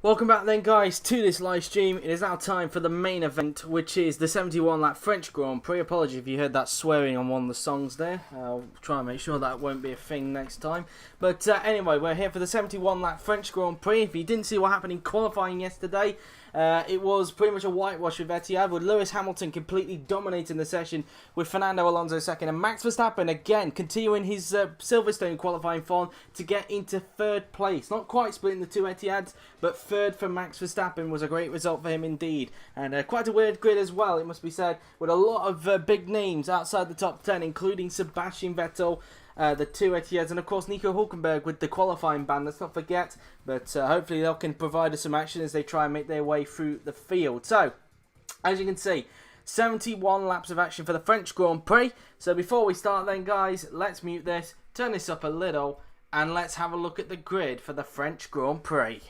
Welcome back then guys to this live stream. It is now time for the main event, which is the 71 lap French Grand Prix. Apologies if you heard that swearing on one of the songs there. I'll try and make sure that won't be a thing next time. But anyway, we're here for the 71 lap French Grand Prix. If you didn't see what happened in qualifying yesterday, it was pretty much a whitewash with Etihad, with Lewis Hamilton completely dominating the session, with Fernando Alonso second, and Max Verstappen again continuing his Silverstone qualifying form to get into third place. Not quite splitting the two Etihads, but third for Max Verstappen was a great result for him indeed. And quite a weird grid as well, it must be said, with a lot of big names outside the top 10, including Sebastian Vettel, the two Etihads, and of course Nico Hülkenberg with the qualifying ban, let's not forget. But hopefully they can provide us some action as they try and make their way through the field. So, as you can see, 71 laps of action for the French Grand Prix. So before we start then guys, let's mute this, turn this up a little, and let's have a look at the grid for the French Grand Prix.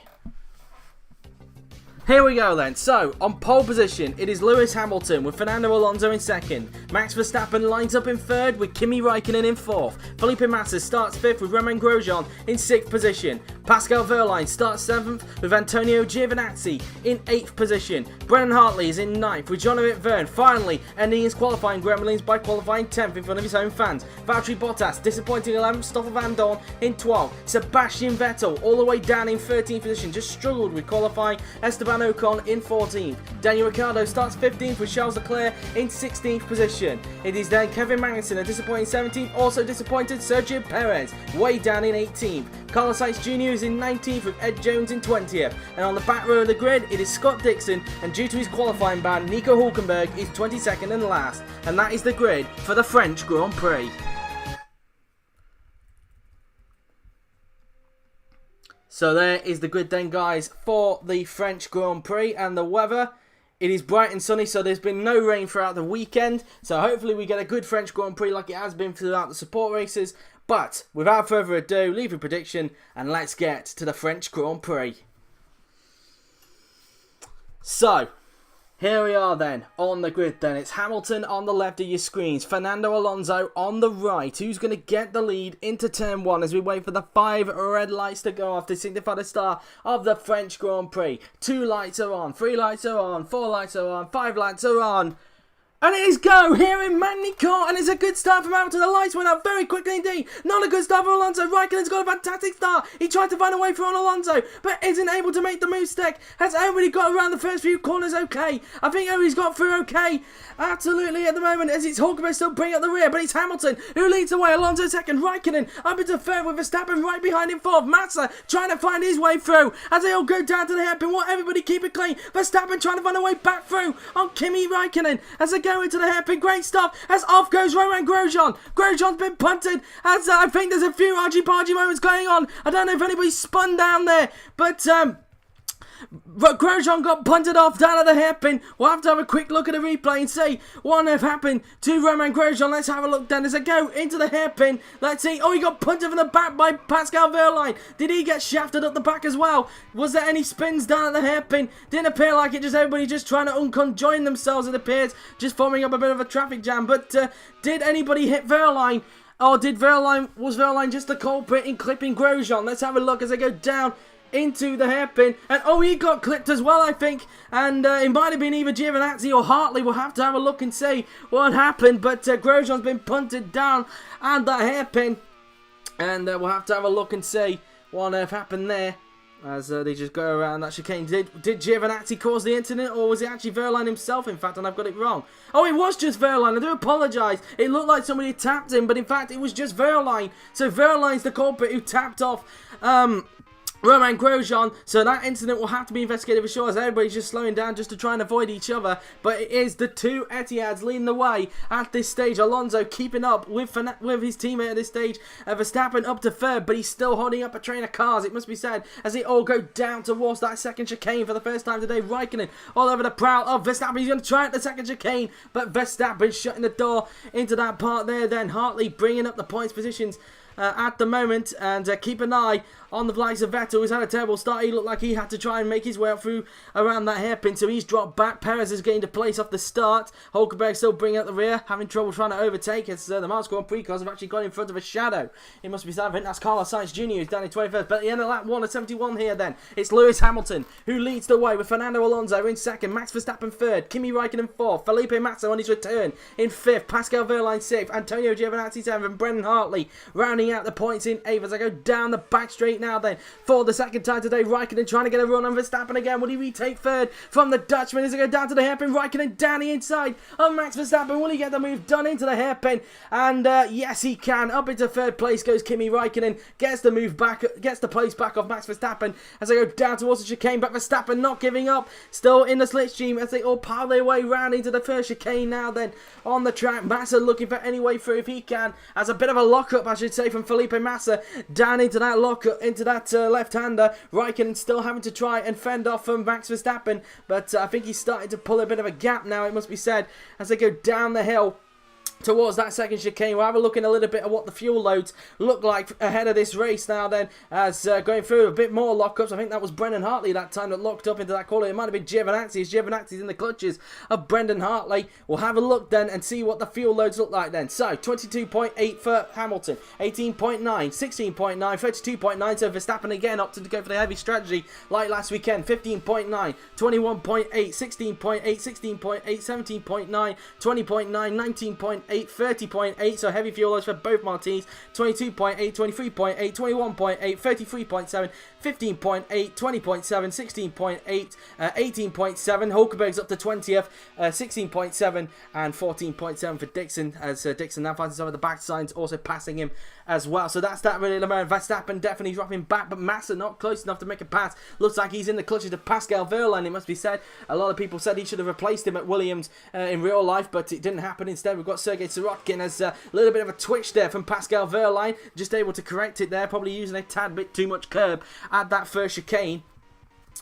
Here we go then. So, on pole position, it is Lewis Hamilton with Fernando Alonso in second. Max Verstappen lines up in third with Kimi Räikkönen in fourth. Felipe Massa starts fifth with Romain Grosjean in sixth position. Pascal Wehrlein starts seventh with Antonio Giovinazzi in eighth position. Brennan Hartley is in ninth with Jean-Eric Vergne finally ending his qualifying gremlins by qualifying 10th in front of his home fans. Valtteri Bottas disappointing 11th, Stoffel Van Dorn in 12th. Sebastian Vettel all the way down in 13th position, just struggled with qualifying. Esteban Ocon in 14th. Daniel Ricciardo starts 15th with Charles Leclerc in 16th position. It is then Kevin Magnussen, a disappointing 17th, also disappointed Sergio Pérez way down in 18th. Carlos Sainz Jr. is in 19th with Ed Jones in 20th. And on the back row of the grid, it is Scott Dixon, and due to his qualifying ban, Nico Hülkenberg is 22nd and last. And that is the grid for the French Grand Prix. So there is the grid then guys for the French Grand Prix, and the weather, it is bright and sunny, so there's been no rain throughout the weekend, so hopefully we get a good French Grand Prix like it has been throughout the support races. But without further ado, leave a prediction and let's get to the French Grand Prix. So, here we are then, on the grid then. It's Hamilton on the left of your screens, Fernando Alonso on the right. Who's going to get the lead into turn 1 as we wait for the 5 red lights to go off to signify the start of the French Grand Prix. 2 lights are on, 3 lights are on, 4 lights are on, 5 lights are on. And it is go here in Magny-Cours, and it's a good start from Hamilton. The lights went up very quickly indeed. Not a good start for Alonso. Raikkonen's got a fantastic start. He tried to find a way through on Alonso, but isn't able to make the move stick. Has everybody got around the first few corners okay? I think everybody's got through okay. Absolutely at the moment, as it's Hülkenberg still bringing up the rear, but it's Hamilton who leads the way. Alonso second, Raikkonen up into third with Verstappen right behind him fourth. Massa trying to find his way through as they all go down to the hairpin. Will everybody keep it clean? Verstappen trying to find a way back through on Kimi Räikkönen as they go into the hairpin. Great stuff as off goes Romain Grosjean. Grosjean's been punted as I think there's a few argy-bargy moments going on. I don't know if anybody's spun down there, but Grosjean got punted off down at the hairpin. We'll have to have a quick look at the replay and see what on earth happened to Romain Grosjean. Let's have a look then as I go into the hairpin. Let's see. Oh, he got punted from the back by Pascal Wehrlein. Did he get shafted up the back as well? Was there any spins down at the hairpin? Didn't appear like it. Just everybody just trying to unconjoin themselves, it appears. Just forming up a bit of a traffic jam. But did anybody hit Wehrlein? Or was Wehrlein just the culprit in clipping Grosjean? Let's have a look as I go down into the hairpin, and oh, he got clipped as well, I think, and it might have been either Giovinazzi or Hartley. We'll have to have a look and see what happened, but Grosjean's been punted down at the hairpin, and we'll have to have a look and see what on earth happened there as they just go around that chicane. Did Giovinazzi cause the incident, or was it actually Wehrlein himself, in fact, and I've got it wrong? Oh, it was just Wehrlein. I do apologise. It looked like somebody tapped him, but in fact, it was just Wehrlein. So Wehrlein's the culprit who tapped off Romain Grosjean, so that incident will have to be investigated for sure, as everybody's just slowing down just to try and avoid each other. But it is the two Etihads leading the way at this stage. Alonso keeping up with his teammate at this stage. Verstappen up to third, but he's still holding up a train of cars, it must be said, as they all go down towards that second chicane for the first time today. Raikkonen all over the prowl of Verstappen. He's going to try out the second chicane, but Verstappen shutting the door into that part there. Then Hartley bringing up the points positions at the moment, and keep an eye on the likes of Vettel, who's had a terrible start. He looked like he had to try and make his way up through around that hairpin, so he's dropped back. Perez is gained a place off the start. Hülkenberg still bringing out the rear, having trouble trying to overtake as the Monster Grand Prix cars have actually got in front of a shadow. It must be sad. I think that's Carlos Sainz Jr. who's down in 21st, but at the end of lap 1 of 71 here then, it's Lewis Hamilton who leads the way with Fernando Alonso in second, Max Verstappen third, Kimi Räikkönen fourth, Felipe Massa on his return in fifth, Pascal Wehrlein sixth, Antonio Giovinazzi seventh, and Brendan Hartley rounding out the points in eighth as I go down the back straight now then. For the second time today, Räikkönen trying to get a run on Verstappen again. Will he retake third from the Dutchman as they go down to the hairpin? Räikkönen down the inside of Max Verstappen. Will he get the move done into the hairpin? And yes, he can. Up into third place goes Kimi Räikkönen. Gets the move back, gets the place back off Max Verstappen as they go down towards the chicane. But Verstappen not giving up. Still in the slipstream as they all pile their way round into the first chicane now then on the track. Massa looking for any way through if he can. As a bit of a lock-up, I should say, from Felipe Massa down into that lock-up, into that left-hander. Räikkönen still having to try and fend off from Max Verstappen, but I think he's starting to pull a bit of a gap now, it must be said, as they go down the hill towards that second chicane. We'll have a look in a little bit at what the fuel loads look like ahead of this race now then, as going through a bit more lockups. I think that was Brendan Hartley that time that locked up into that corner. It might have been Giovinazzi, as Giovinazzi's in the clutches of Brendan Hartley. We'll have a look then and see what the fuel loads look like then. So 22.8 for Hamilton, 18.9, 16.9, 32.9, so Verstappen again opted to go for the heavy strategy like last weekend. 15.9, 21.8, 16.8, 16.8, 17.9, 20.9, 19.8, 30.8, so heavy fuel loads for both Martins. 22.8, 23.8, 21.8, 33.7, 15.8, 20.7, 16.8, 18.7. Hülkenberg's up to 20th, 16.7 and 14.7 for Dixon, as Dixon now finds himself at the back. Signs also passing him as well. So that's that really. Verstappen definitely dropping back, but Massa not close enough to make a pass. Looks like he's in the clutches of Pascal Wehrlein, it must be said. A lot of people said he should have replaced him at Williams in real life, but it didn't happen. Instead, we've got Sergei Sirotkin as a little bit of a twitch there from Pascal Wehrlein, just able to correct it there, probably using a tad bit too much curb at that first chicane.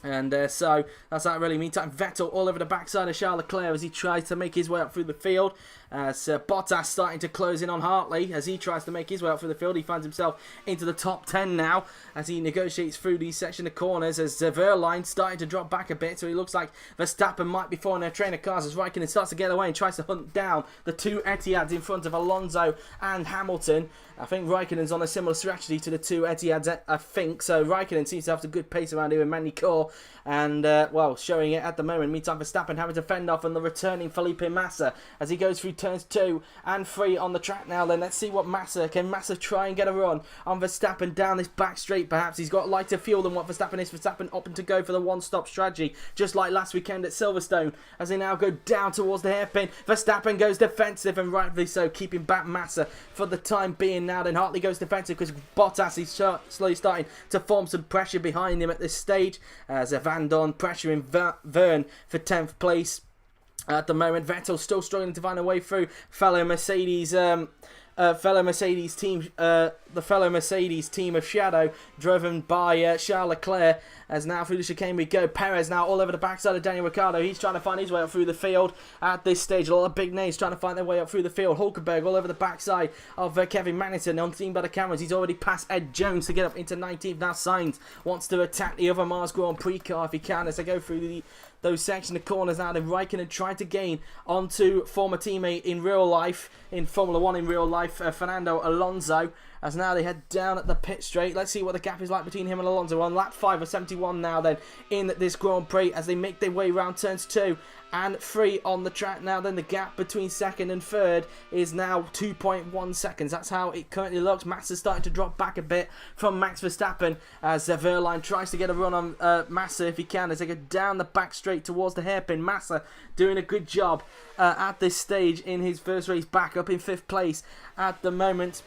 And so that's that really. Meantime, Vettel all over the backside of Charles Leclerc as he tries to make his way up through the field. As Bottas starting to close in on Hartley as he tries to make his way up through the field. He finds himself into the top 10 now as he negotiates through these section of corners, as Wehrlein starting to drop back a bit. So he looks like Verstappen might be following their train of cars as Räikkönen starts to get away and tries to hunt down the two Etihads in front of Alonso and Hamilton. I think Räikkönen's on a similar strategy to the two Etihads, I think. So Räikkönen seems to have a good pace around here in Magny-Cours, and well, showing it at the moment. Meantime, Verstappen having to fend off on the returning Felipe Massa as he goes through turns 2 and 3 on the track now. Then let's see what can Massa try and get a run on Verstappen down this back straight. Perhaps he's got lighter fuel than what Verstappen is. Verstappen opting to go for the one-stop strategy, just like last weekend at Silverstone, as they now go down towards the hairpin. Verstappen goes defensive, and rightfully so, keeping back Massa for the time being now. Then Hartley goes defensive because Bottas is slowly starting to form some pressure behind him at this stage, as Van Dorn pressuring Verne for 10th place. At the moment, Vettel still struggling to find a way through fellow Mercedes team, the fellow Mercedes team of Shadow, driven by Charles Leclerc. As now through the chicane we go. Perez now all over the backside of Daniel Ricciardo. He's trying to find his way up through the field at this stage. A lot of big names trying to find their way up through the field. Hülkenberg all over the backside of Kevin Magnussen, unseen by the cameras. He's already passed Ed Jones to get up into 19th. Now Sainz wants to attack the other Mars Grand Prix car if he can, as they go through those section of corners now. Then Räikkönen trying to gain onto former teammate in real life, in Formula 1 in real life, Fernando Alonso, as now they head down at the pit straight. Let's see what the gap is like between him and Alonso on lap 5 of 71 now then in this Grand Prix, as they make their way round turns 2 and 3 on the track now. Then the gap between second and third is now 2.1 seconds. That's how it currently looks. Massa's starting to drop back a bit from Max Verstappen as Wehrlein tries to get a run on Massa if he can, as they go down the back straight towards the hairpin. Massa doing a good job at this stage in his first race back, up in 5th place at the moment.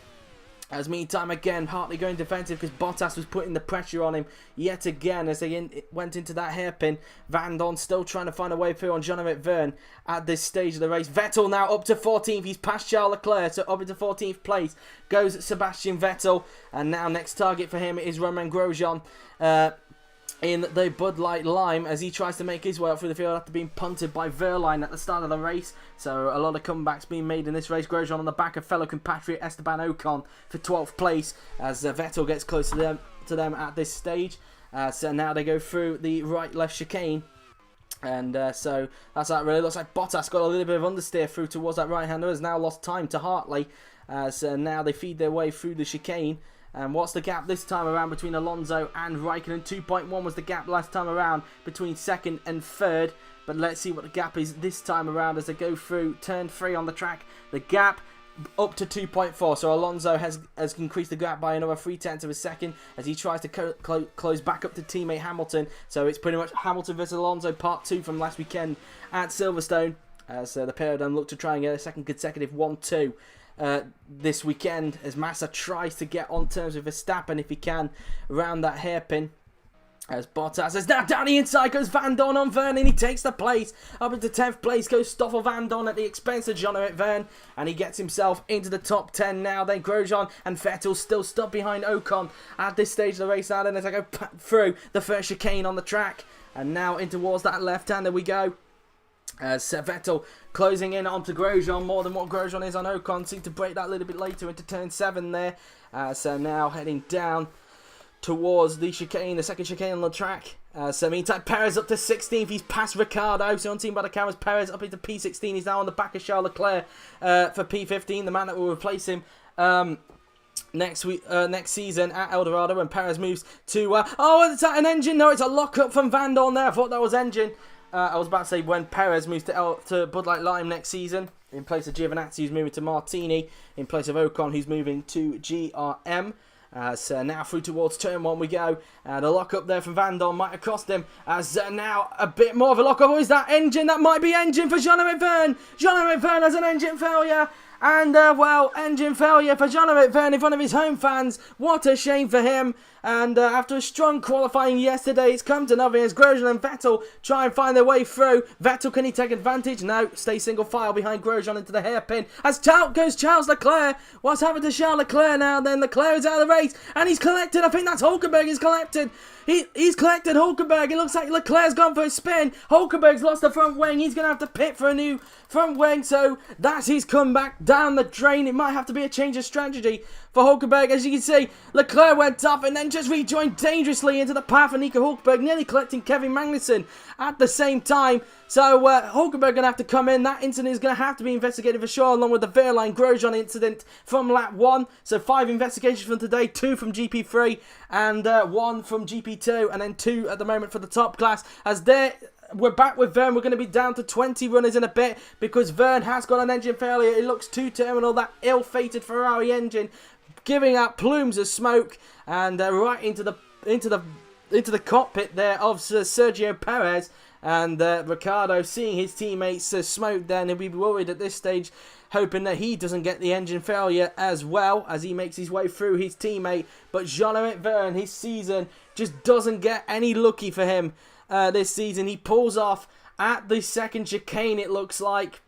As meantime, again, Hartley going defensive because Bottas was putting the pressure on him yet again as they went into that hairpin. Van Dorn still trying to find a way through on Jean-Éric Vergne at this stage of the race. Vettel now up to 14th. He's passed Charles Leclerc, so up into 14th place goes Sebastian Vettel. And now next target for him is Romain Grosjean. in the Bud Light Lime as he tries to make his way up through the field after being punted by Wehrlein at the start of the race. So a lot of comebacks being made in this race. Grosjean on the back of fellow compatriot Esteban Ocon for 12th place as Vettel gets close to them at this stage. So now they go through the right-left chicane. And so that's how it really looks like. Bottas got a little bit of understeer through towards that right-hander, has now lost time to Hartley. So now they feed their way through the chicane. And what's the gap this time around between Alonso and Räikkönen? 2.1 was the gap last time around between second and third. But let's see what the gap is this time around as they go through turn 3 on the track. The gap up to 2.4. So Alonso has increased the gap by another 0.3 of a second as he tries to close back up to teammate Hamilton. So it's pretty much Hamilton versus Alonso part 2 from last weekend at Silverstone. So the pair of them look to try and get a second consecutive 1-2. This weekend as Massa tries to get on terms with Verstappen if he can around that hairpin. As Bottas is now down the inside goes Van Dorn on Verne and he takes the place. Up into 10th place goes Stoffel Van Dorn at the expense of Jean-Eric Verne and he gets himself into the top 10 now. Then Grosjean and Vettel still stuck behind Ocon at this stage of the race now. Then as I go through the first chicane on the track and now in towards that left-hander we go. Vettel closing in onto Grosjean more than what Grosjean is on Ocon. Seemed to break that a little bit later into turn 7 there. So now heading down towards the chicane, the second chicane on the track. So meantime, Perez up to 16th. He's past Ricciardo. So unseen by the cameras, Perez up into P16. He's now on the back of Charles Leclerc for P15, the man that will replace him next season at El Dorado when Perez moves to... is that an engine? No, it's a lock-up from Van Dorn there. I thought that was engine. I was about to say when Perez moves to Bud Light Lime next season, in place of Giovinazzi, who's moving to Martini, in place of Ocon, who's moving to GRM. So now through towards turn 1 we go. The lock-up there from Van Dorn might have cost him. As now a bit more of a lock-up. Oh, is that engine? That might be engine for Jean-Eric Verne. Jean-Eric Verne has an engine failure. And, well, engine failure for Jean-Eric Verne in front of his home fans. What a shame for him. And after a strong qualifying yesterday, it's come to nothing as Grosjean and Vettel try and find their way through. Vettel, can he take advantage? No, stay single file behind Grosjean into the hairpin. As out goes Charles Leclerc. What's happened to Charles Leclerc now? Then Leclerc is out of the race. And he's collected. I think that's Hülkenberg he's collected. He's collected Hülkenberg. It looks like Leclerc's gone for a spin. Hülkenberg's lost the front wing. He's going to have to pit for a new front wing. So that's his comeback down the drain. It might have to be a change of strategy for Hülkenberg. As you can see, Leclerc went up and then just rejoined dangerously into the path of Nico Hülkenberg, nearly collecting Kevin Magnussen at the same time. So Hülkenberg going to have to come in. That incident is going to have to be investigated for sure, along with the Wehrlein Grosjean incident from lap 1. So 5 investigations from today, 2 from GP3 and 1 from GP2, and then 2 at the moment for the top class. As we're back with Verne. We're going to be down to 20 runners in a bit because Verne has got an engine failure. It looks too terminal, that ill-fated Ferrari engine giving out plumes of smoke and right into the cockpit there of Sergio Pérez. And Ricciardo, seeing his teammates smoke then, he'll be worried at this stage, hoping that he doesn't get the engine failure as well as he makes his way through his teammate. But Jean-Eric Verne, his season just doesn't get any lucky for him this season. He pulls off at the second chicane, it looks like.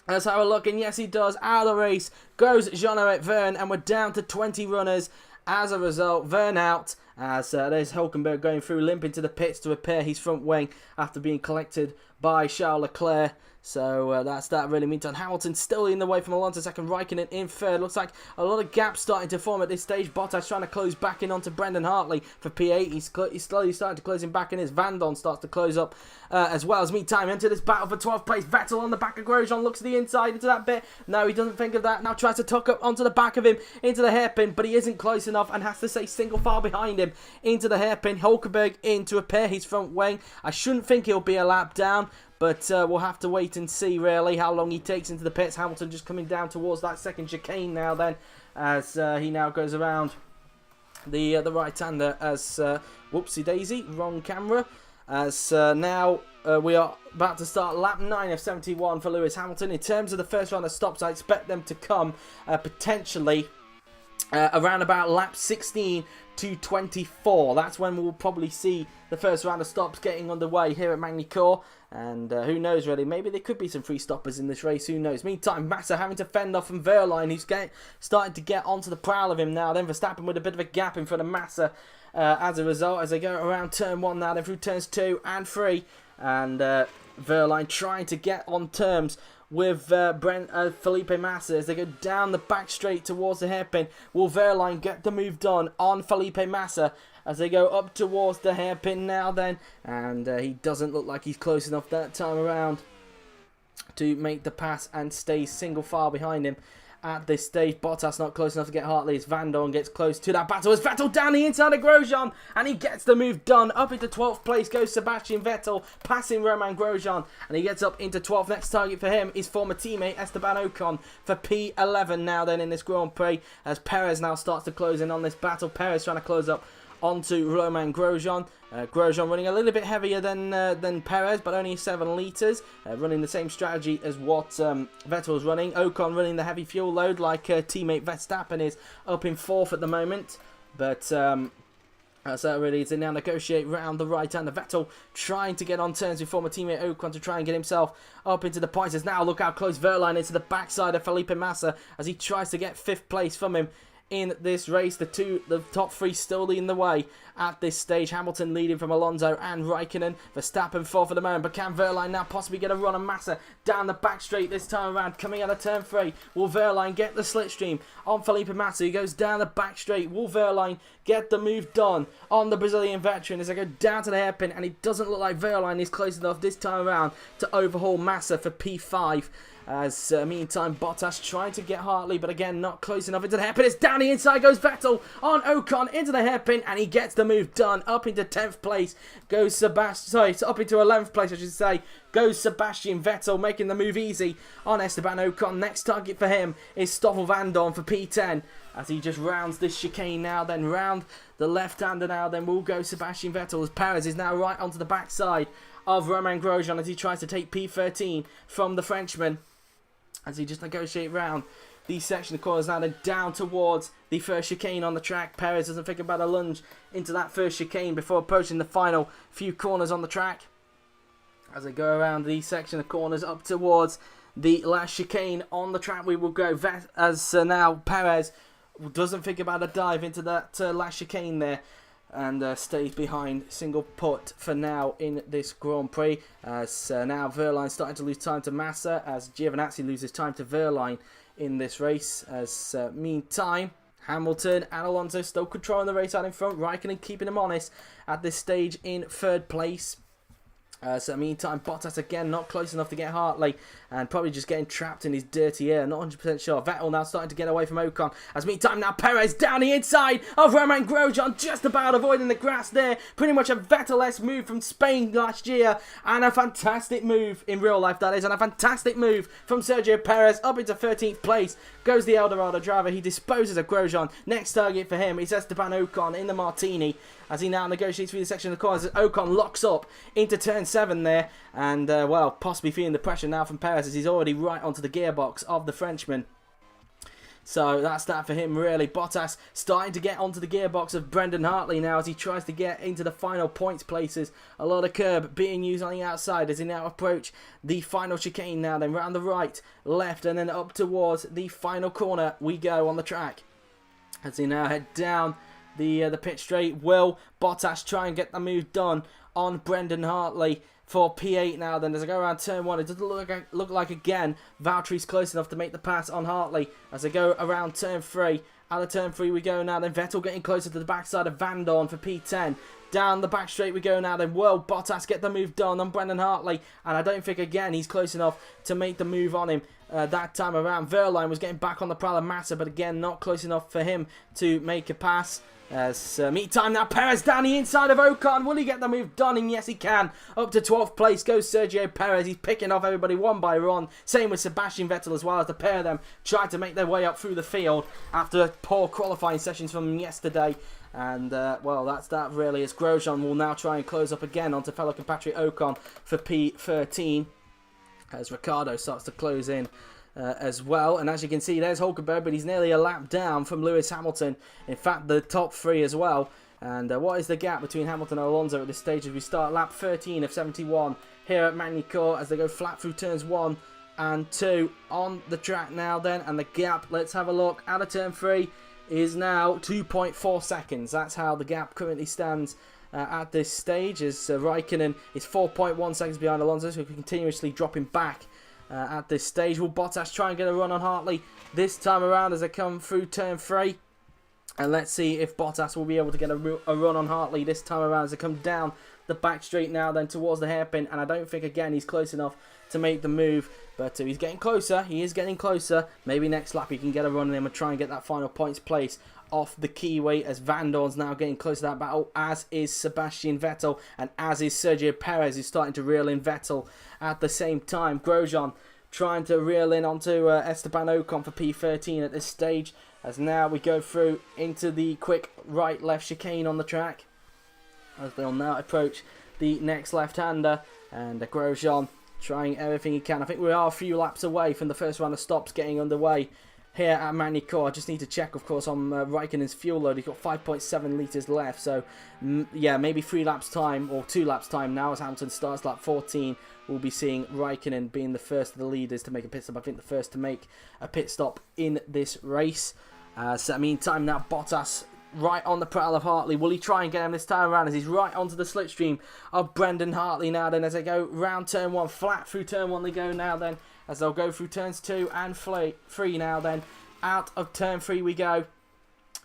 Let's have a look, and yes, he does. Out of the race goes Jean-Eric Verne, and we're down to 20 runners. As a result, Verne out. As there's Hülkenberg going through, limping to the pits to repair his front wing after being collected by Charles Leclerc. So that's that really. Meantime, Hamilton still in the way from Alonso second, Räikkönen in third. Looks like a lot of gaps starting to form at this stage. Bottas trying to close back in onto Brendan Hartley for P8. He's slowly starting to close him back in as Van Dorn starts to close up as well. As meantime, into this battle for 12th place, Vettel on the back of Grosjean looks to the inside into that bit. No, he doesn't think of that. Now tries to tuck up onto the back of him into the hairpin, but he isn't close enough and has to stay single file behind him into the hairpin. Hülkenberg in to repair his front wing. I shouldn't think he'll be a lap down, but we'll have to wait and see, really, how long he takes into the pits. Hamilton just coming down towards that second chicane now, then, as he now goes around the right-hander as... whoopsie-daisy, wrong camera. As now we are about to start lap 9 of 71 for Lewis Hamilton. In terms of the first round of stops, I expect them to come potentially around about lap 16 to 24. That's when we'll probably see the first round of stops getting underway here at Magny-Cours. And who knows, really, maybe there could be some free stoppers in this race, who knows. Meantime, Massa having to fend off from Wehrlein, who's starting to get onto the prowl of him now. Then Verstappen with a bit of a gap in front of Massa as a result, as they go around turn 1 now, then through turns 2 and 3, and Wehrlein trying to get on terms with Felipe Massa as they go down the back straight towards the hairpin. Will Wehrlein get the move done on Felipe Massa as they go up towards the hairpin now then, and he doesn't look like he's close enough that time around to make the pass and stays single file behind him. At this stage, Bottas not close enough to get Hartley as Van Dorn gets close to that battle as Vettel down the inside of Grosjean, and he gets the move done. Up into 12th place goes Sebastian Vettel, passing Romain Grosjean, and he gets up into 12th. Next target for him is former teammate Esteban Ocon for P11 now then in this Grand Prix, as Perez now starts to close in on this battle. Perez trying to close up onto Romain Grosjean. Grosjean running a little bit heavier than Perez, but only 7 litres. Running the same strategy as what Vettel's running. Ocon running the heavy fuel load like teammate Verstappen is up in 4th at the moment. But so really to now negotiate round the right hand. Vettel trying to get on turns with former teammate Ocon to try and get himself up into the points. As now look how close Wehrlein is to the backside of Felipe Massa as he tries to get 5th place from him in this race. The top 3 still leading the way at this stage. Hamilton leading from Alonso and Räikkönen. Verstappen 4th at the moment, but can Wehrlein now possibly get a run on Massa down the back straight this time around, coming out of turn 3? Will Wehrlein get the slipstream on Felipe Massa? He goes down the back straight. Will Wehrlein get the move done on the Brazilian veteran as they go down to the hairpin? And it doesn't look like Wehrlein is close enough this time around to overhaul Massa for P5. As meantime, Bottas trying to get Hartley, but again not close enough into the hairpin. It's down the inside goes Vettel on Ocon into the hairpin, and he gets the move done. Up into 10th place goes Sebastian. Sorry, up into 11th place, I should say. Goes Sebastian Vettel, making the move easy on Esteban Ocon. Next target for him is Stoffel Van Dorn for P10, as he just rounds this chicane now. Then round the left-hander now. Then will go Sebastian Vettel as Perez is now right onto the backside of Romain Grosjean as he tries to take P13 from the Frenchman, as he just negotiate round the section of corners now, then down towards the first chicane on the track. Perez doesn't think about a lunge into that first chicane before approaching the final few corners on the track. As they go around the section of corners up towards the last chicane on the track, we will go as now Perez doesn't think about a dive into that last chicane there, and stays behind single put for now in this Grand Prix. As now Wehrlein starting to lose time to Massa, as Giovinazzi loses time to Wehrlein in this race. As meantime, Hamilton and Alonso still controlling the race out in front. Räikkönen keeping him honest at this stage in 3rd place. So meantime, Bottas again not close enough to get Hartley, and probably just getting trapped in his dirty air. Not 100% sure. Vettel now starting to get away from Ocon. As meantime now Perez down the inside of Romain Grosjean, just about avoiding the grass there. Pretty much a Vettel-esque move from Spain last year, and a fantastic move in real life that is, and a fantastic move from Sergio Pérez. Up into 13th place goes the El Dorado driver. He disposes of Grosjean. Next target for him is Esteban Ocon in the Martini, as he now negotiates through the section of the corners. Ocon locks up into turn 7 there, and well, possibly feeling the pressure now from Perez as he's already right onto the gearbox of the Frenchman. So that's that for him really. Bottas starting to get onto the gearbox of Brendan Hartley now as he tries to get into the final points places. A lot of curb being used on the outside as he now approach the final chicane now. Then round the right, left, and then up towards the final corner we go on the track. As he now head down the pit straight. Will Bottas try and get the move done on Brendan Hartley for P8 now then as I go around turn 1. It doesn't look like again Valtteri's close enough to make the pass on Hartley as I go around turn 3. Out of turn 3 we go now then. Vettel getting closer to the backside of Van Dorn for P10. Down the back straight we go now then. Will Bottas get the move done on Brendan Hartley, and I don't think again he's close enough to make the move on him that time around. Wehrlein was getting back on the prowl of Massa, but again not close enough for him to make a pass. As meantime now Perez down the inside of Ocon. Will he get the move done? And yes he can. Up to 12th place goes Sergio Pérez. He's picking off everybody one by one. Same with Sebastian Vettel as well, as the pair of them tried to make their way up through the field after poor qualifying sessions from yesterday. And well, that's that really, as Grosjean will now try and close up again onto fellow compatriot Ocon for P13 as Ricciardo starts to close in as well. And as you can see, there's Hülkenberg, but he's nearly a lap down from Lewis Hamilton. In fact, the top 3 as well. And what is the gap between Hamilton and Alonso at this stage as we start lap 13 of 71 here at Magny-Cours as they go flat through turns 1 and 2 on the track now then. And the gap, let's have a look. Out of turn 3, is now 2.4 seconds. That's how the gap currently stands at this stage, as Räikkönen is 4.1 seconds behind Alonso, so continuously dropping back at this stage. Will Bottas try and get a run on Hartley this time around as they come through turn 3? And let's see if Bottas will be able to get a run on Hartley this time around as they come down the back straight now then towards the hairpin. And I don't think, again, he's close enough to make the move. But he's getting closer. He is getting closer. Maybe next lap he can get a run on him and try and get that final points place off the keyway, as Van Dorn's now getting close to that battle, as is Sebastian Vettel and as is Sergio Pérez, who's starting to reel in Vettel at the same time. Grosjean trying to reel in onto Esteban Ocon for P13 at this stage, as now we go through into the quick right-left chicane on the track, as they'll now approach the next left-hander, and Grosjean trying everything he can. I think we are a few laps away from the first round of stops getting underway here at Magny-Cours. I just need to check, of course, on Räikkönen's fuel load. He's got 5.7 litres left, so yeah, maybe 3 laps time, or 2 laps time now as Hamilton starts lap 14. We'll be seeing Räikkönen being the first of the leaders to make a pit stop. I think the first to make a pit stop in this race. So meantime now, Bottas right on the prowl of Hartley. Will he try and get him this time around, as he's right onto the slipstream of Brendan Hartley now then, as they go round turn 1, flat through turn 1 they go now then, as they'll go through turns 2 and 3 now then. Out of turn 3 we go,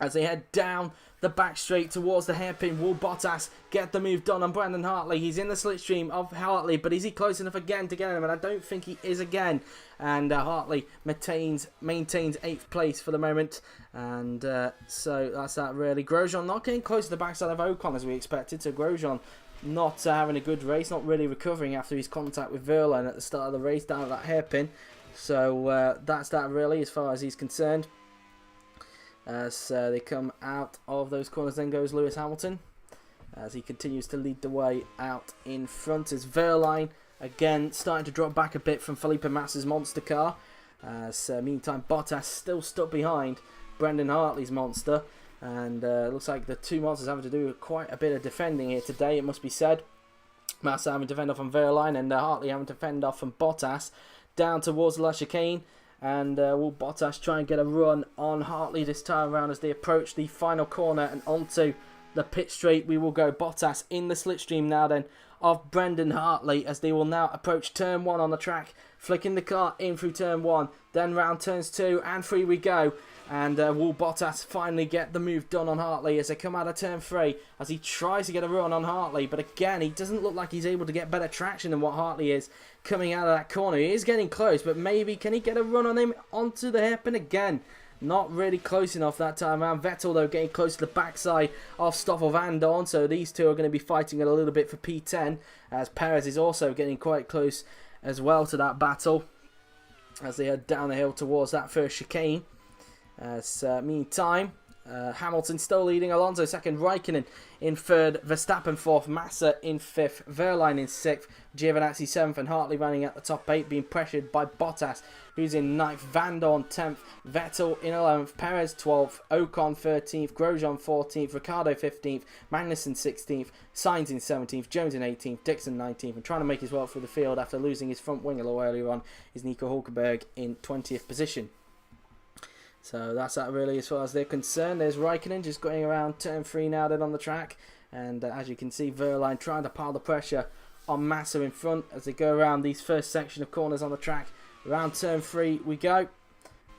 as they head down the back straight towards the hairpin. Will Bottas get the move done on Brendan Hartley? He's in the slipstream of Hartley, but is he close enough again to get him? And I don't think he is again. And Hartley maintains 8th place for the moment. And so that's that really. Grosjean not getting close to the backside of Ocon as we expected. So Grosjean not having a good race, not really recovering after his contact with Verlaine at the start of the race down at that hairpin. So that's that really as far as he's concerned. As they come out of those corners, then goes Lewis Hamilton, as he continues to lead the way out in front, as Verlaine again starting to drop back a bit from Felipe Massa's monster car. Meantime, Bottas still stuck behind Brendan Hartley's monster, and looks like the two monsters having to do quite a bit of defending here today, it must be said. Massa having to fend off from Verlaine, and Hartley having to fend off from Bottas down towards the chicane. And will Bottas try and get a run on Hartley this time around as they approach the final corner and onto the pit straight? We will go. Bottas in the slipstream now then of Brendan Hartley, as they will now approach turn 1 on the track, flicking the car in through turn 1, then round turns 2 and 3 we go. And will Bottas finally get the move done on Hartley as they come out of turn 3, as he tries to get a run on Hartley, but again he doesn't look like he's able to get better traction than what Hartley is coming out of that corner. He is getting close, but maybe can he get a run on him onto the hairpin again? Not really close enough that time around. Vettel though getting close to the backside of Stoffel Van Dorn, so these two are going to be fighting it a little bit for P10, as Perez is also getting quite close as well to that battle as they head down the hill towards that first chicane. Meantime, Hamilton still leading, Alonso second, Räikkönen in third, Verstappen fourth, Massa in fifth, Verlaine in sixth, Giovinazzi seventh, and Hartley running at the top 8, being pressured by Bottas, who's in ninth, Van Dorn 10th, Vettel in 11th, Perez 12th, Ocon 13th, Grosjean 14th, Ricciardo 15th, Magnussen 16th, Sainz in 17th, Jones in 18th, Dixon 19th, and trying to make his way up through the field after losing his front wing a little earlier on is Nico Hülkenberg in 20th position. So that's that really as far as they're concerned. There's Räikkönen just going around turn 3 now then on the track. And as you can see, Verlaine trying to pile the pressure on Massa in front as they go around these first section of corners on the track. Around turn 3 we go.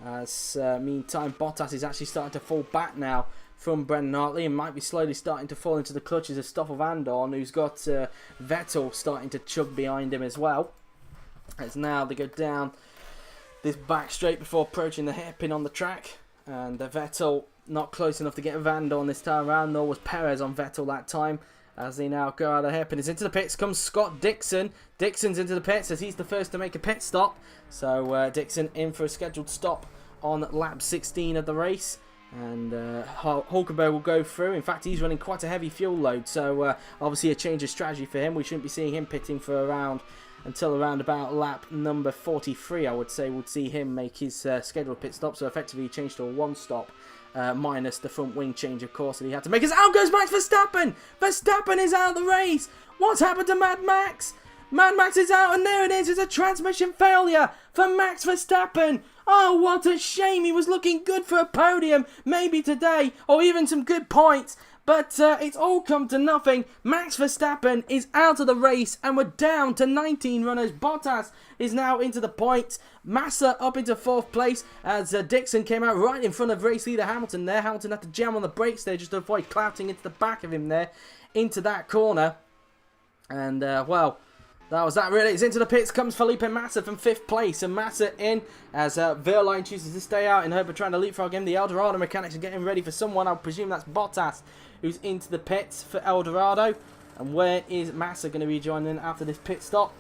As meantime, Bottas is actually starting to fall back now from Brendan Hartley and might be slowly starting to fall into the clutches of Stoffel Van Dorn, who's got Vettel starting to chug behind him as well. As now they go down this back straight before approaching the hairpin on the track, and Vettel not close enough to get Van Dorn this time around, nor was Perez on Vettel that time. As they now go out of the hairpin, is into the pits, comes Scott Dixon. Dixon's into the pits as he's the first to make a pit stop. So Dixon in for a scheduled stop on lap 16 of the race. And Hülkenberg will go through. In fact, he's running quite a heavy fuel load, so obviously a change of strategy for him. We shouldn't be seeing him pitting for around until around about lap number 43, I would say, would see him make his scheduled pit stop. So effectively he changed to a 1-stop, minus the front wing change, of course, that he had to make. As out goes Max Verstappen! Verstappen is out of the race! What's happened to Mad Max? Mad Max is out, and there it is. It's a transmission failure for Max Verstappen. Oh, what a shame. He was looking good for a podium, maybe today, or even some good points. But it's all come to nothing. Max Verstappen is out of the race, and we're down to 19 runners. Bottas is now into the points. Massa up into 4th place as Dixon came out right in front of race leader Hamilton there. Hamilton had to jam on the brakes there just to avoid clouting into the back of him there, into that corner. And, well, that was that really. It's into the pits comes Felipe Massa from 5th place. And Massa in as Wehrlein chooses to stay out in hope of trying to leapfrog him. The Eldorado mechanics are getting ready for someone. I presume that's Bottas who's into the pits for Eldorado. And where is Massa going to be joining after this pit stop?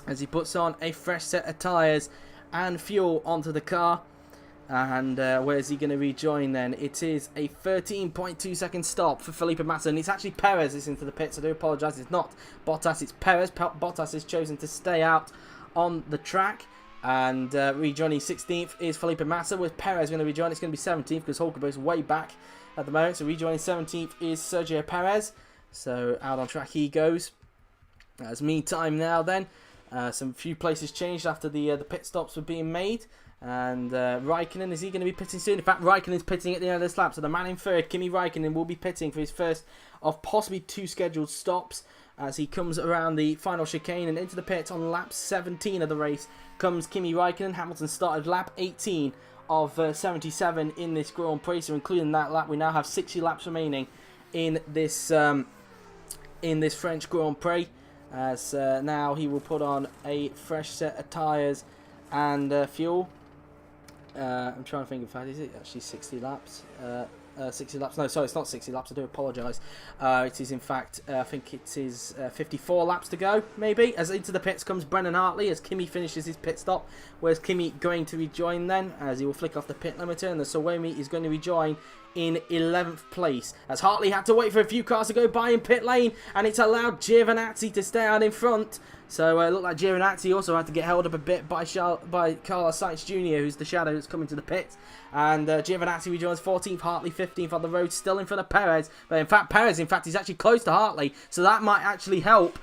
As he puts on a fresh set of tyres and fuel onto the car. And where's he going to rejoin then? It is a 13.2 second stop for Felipe Massa. And it's actually Perez that's into the pits. I do apologise. It's not Bottas, it's Perez. Bottas has chosen to stay out on the track. And rejoining 16th is Felipe Massa. With Perez going to rejoin, it's going to be 17th because Hülkenberg's way back at the moment. So rejoining 17th is Sergio Pérez. So out on track he goes. As meantime now then, some few places changed after the pit stops were being made. And Räikkönen, is he going to be pitting soon? In fact, Räikkönen's pitting at the end of this lap. So the man in 3rd, Kimi Räikkönen, will be pitting for his first of possibly 2 scheduled stops as he comes around the final chicane and into the pits on lap 17 of the race comes Kimi Räikkönen. Hamilton started lap 18 of 77 in this Grand Prix. So including that lap, we now have 60 laps remaining in this French Grand Prix. As now he will put on a fresh set of tyres and fuel. I'm trying to think, in fact, is it actually 60 laps? 60 laps. No, sorry, it's not 60 laps. I do apologise. It is, in fact, I think it is 54 laps to go, maybe. As into the pits comes Brendan Hartley as Kimi finishes his pit stop. Where's Kimi going to rejoin then? As he will flick off the pit limiter, and the Suomi is going to rejoin in 11th place. As Hartley had to wait for a few cars to go by in pit lane, and it's allowed Giovinazzi to stay out in front. So it looked like Giovinazzi also had to get held up a bit by Carlos Sainz Jr., who's the shadow that's coming to the pits. And Giovinazzi rejoins 14th, Hartley 15th on the road, still in front of Perez. But in fact, Perez, is actually close to Hartley, so that might actually help.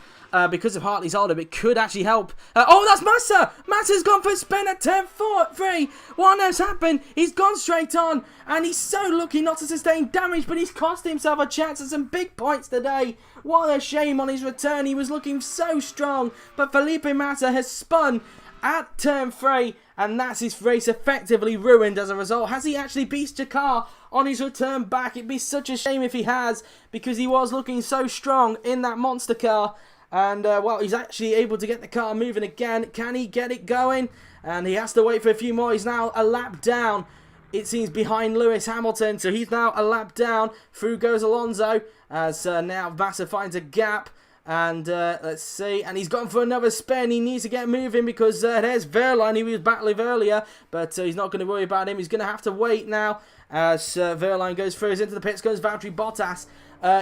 Because of Hartley's hold up, it could actually help. Oh, that's Massa! Massa's gone for a spin at turn 3. What has happened? He's gone straight on, and he's so lucky not to sustain damage, but he's cost himself a chance at some big points today. What a shame on his return. He was looking so strong, but Felipe Massa has spun at turn 3, and that's his race effectively ruined as a result. Has he actually beat Jakar on his return back? It'd be such a shame if he has, because he was looking so strong in that monster car. And, well, he's actually able to get the car moving again. Can he get it going? And he has to wait for a few more. He's now a lap down, it seems, behind Lewis Hamilton. So he's now a lap down. Through goes Alonso as now Massa finds a gap. And let's see. And he's gone for another spin. He needs to get moving because there's Wehrlein, who he was battling earlier. But he's not going to worry about him. He's going to have to wait now as Wehrlein goes through. Into the pits goes Valtteri Bottas.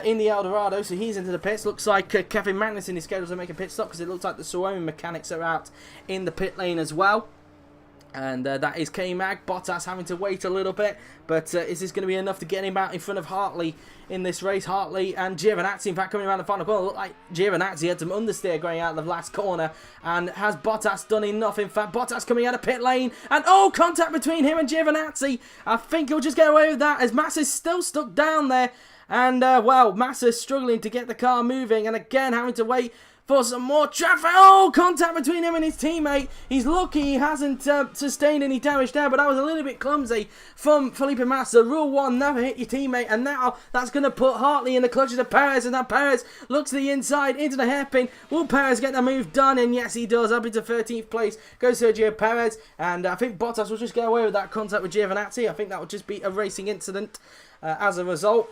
In the Eldorado, so he's into the pits. Looks like Kevin Magnussen is scheduled to make a pit stop because it looks like the Suomi mechanics are out in the pit lane as well. And that is K-Mag. Bottas having to wait a little bit, but is this going to be enough to get him out in front of Hartley in this race? Hartley and Giovinazzi, in fact, coming around the final corner. Look like Giovinazzi had some understeer going out of the last corner. And has Bottas done enough? In fact, Bottas coming out of pit lane, and oh, contact between him and Giovinazzi. I think he'll just get away with that as Massa's still stuck down there. And, well, Massa's struggling to get the car moving, and again having to wait for some more traffic. Oh, contact between him and his teammate. He's lucky he hasn't sustained any damage there, but that was a little bit clumsy from Felipe Massa. Rule 1, never hit your teammate, and now that's going to put Hartley in the clutches of Perez, and now Perez looks to the inside, into the hairpin. Will Perez get the move done? And yes, he does. Up into 13th place goes Sergio Pérez, and I think Bottas will just get away with that contact with Giovinazzi. I think that would just be a racing incident as a result.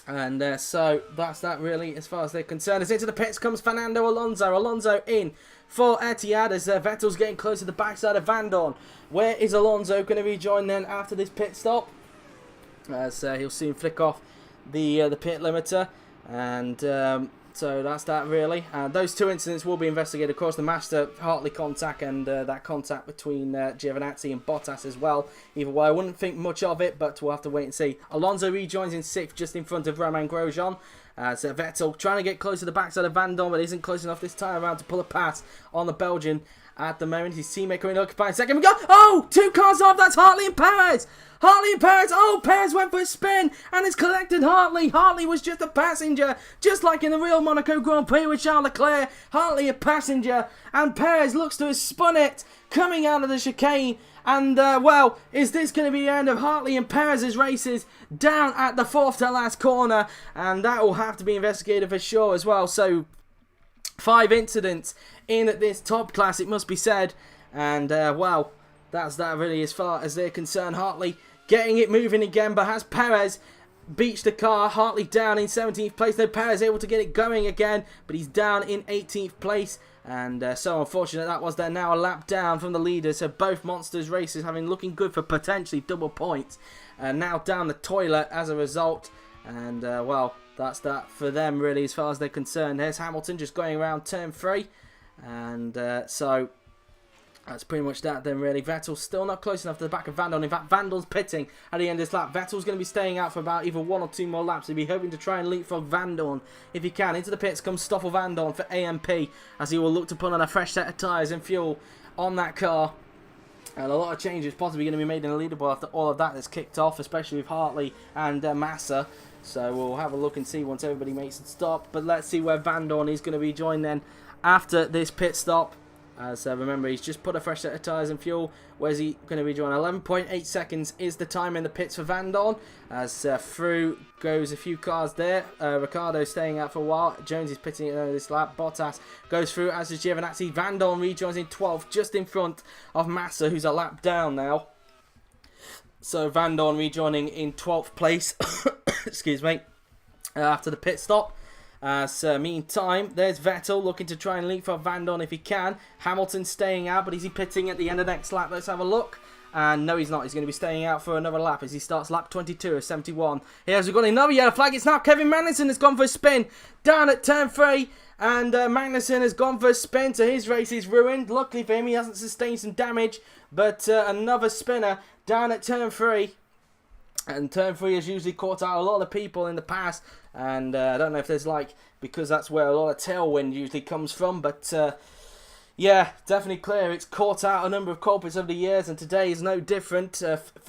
And so that's that really as far as they're concerned. As into the pits comes Fernando Alonso. Alonso in for Etihad as Vettel's getting close to the backside of Van Dorn. Where is Alonso going to rejoin then after this pit stop? As he'll soon flick off the pit limiter. And so that's that really. Those two incidents will be investigated, of course, the Master-Hartley contact and that contact between Giovinazzi and Bottas as well. Either way, I wouldn't think much of it, but we'll have to wait and see. Alonso rejoins in 6th, just in front of Romain Grosjean. So Vettel trying to get close to the backside of Van Dorn, but isn't close enough this time around to pull a pass on the Belgian at the moment. His teammate coming occupying second. We go. Oh, 2 cars off. That's Hartley and Perez. Hartley and Perez. Oh, Perez went for a spin and it's collected Hartley. Hartley was just a passenger, just like in the real Monaco Grand Prix with Charles Leclerc. Hartley a passenger, and Perez looks to have spun it coming out of the chicane. And, well, is this going to be the end of Hartley and Perez's races down at the 4th to last corner? And that will have to be investigated for sure as well. So, 5 incidents in this top class, it must be said. And, well, that's that really as far as they're concerned. Hartley getting it moving again, but has Perez beached the car. Hartley down in 17th place. No, Perez able to get it going again, but he's down in 18th place. And so unfortunate that was. They're now a lap down from the leaders. So both Monsters races having looking good for potentially double points. Now down the toilet as a result. And well, that's that for them really as far as they're concerned. There's Hamilton just going around turn 3. And so that's pretty much that then really. Vettel still not close enough to the back of Van Dorn. In fact, Van Dorn's pitting at the end of this lap. Vettel's going to be staying out for about either 1 or 2 more laps. He'll be hoping to try and leapfrog Van Dorn if he can. Into the pits comes Stoffel Van Dorn for AMP as he will look to put on a fresh set of tyres and fuel on that car. And a lot of changes possibly going to be made in the leaderboard after all of that is kicked off, especially with Hartley and Massa. So we'll have a look and see once everybody makes it stop. But let's see where Van Dorn is going to be joined then after this pit stop. As remember, he's just put a fresh set of tyres and fuel. Where's he going to be joined? 11.8 seconds is the time in the pits for Van Dorn. As through goes a few cars there. Ricciardo staying out for a while. Jones is pitting at the end of this lap. Bottas goes through, as is Giovinazzi. Van Dorn rejoins in 12th, just in front of Massa, who's a lap down now. So Van Dorn rejoining in 12th place. Excuse me. After the pit stop. Meantime, there's Vettel looking to try and leapfrog Van Dorn if he can. Hamilton staying out, but is he pitting at the end of next lap? Let's have a look. And no, he's not. He's going to be staying out for another lap as he starts lap 22 of 71. Here's we've got another yellow flag. It's now Kevin Magnussen has gone for a spin down at turn 3. And Magnussen has gone for a spin, so his race is ruined. Luckily for him, he hasn't sustained some damage. But another spinner down at turn 3. And turn 3 has usually caught out a lot of people in the past. And I don't know if there's because that's where a lot of tailwind usually comes from. But yeah, definitely clear. It's caught out a number of culprits over the years. And today is no different.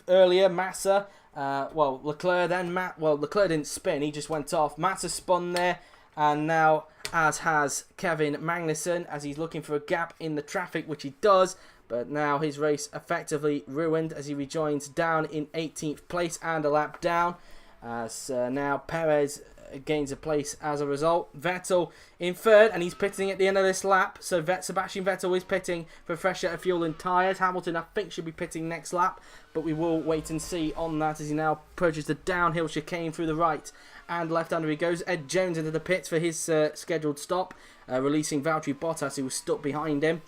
Earlier, Massa, Leclerc then, Leclerc didn't spin. He just went off. Massa spun there. And now, as has Kevin Magnussen, as he's looking for a gap in the traffic, which he does. But now his race effectively ruined as he rejoins down in 18th place and a lap down. So now Perez gains a place as a result. Vettel in 3rd, and he's pitting at the end of this lap. So Sebastian Vettel is pitting for a fresh set of fuel and tyres. Hamilton, I think, should be pitting next lap, but we will wait and see on that as he now approaches the downhill chicane through the right and left-hander he goes. Ed Jones into the pits for his scheduled stop, releasing Valtteri Bottas, who was stuck behind him.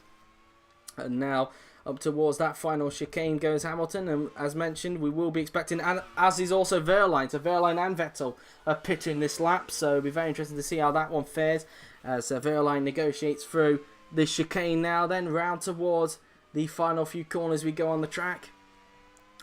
And now up towards that final chicane goes Hamilton, and as mentioned, we will be expecting, and as is also Wehrlein. So Wehrlein and Vettel are pitting this lap, so it'll be very interesting to see how that one fares as Wehrlein negotiates through this chicane now, then round towards the final few corners we go on the track.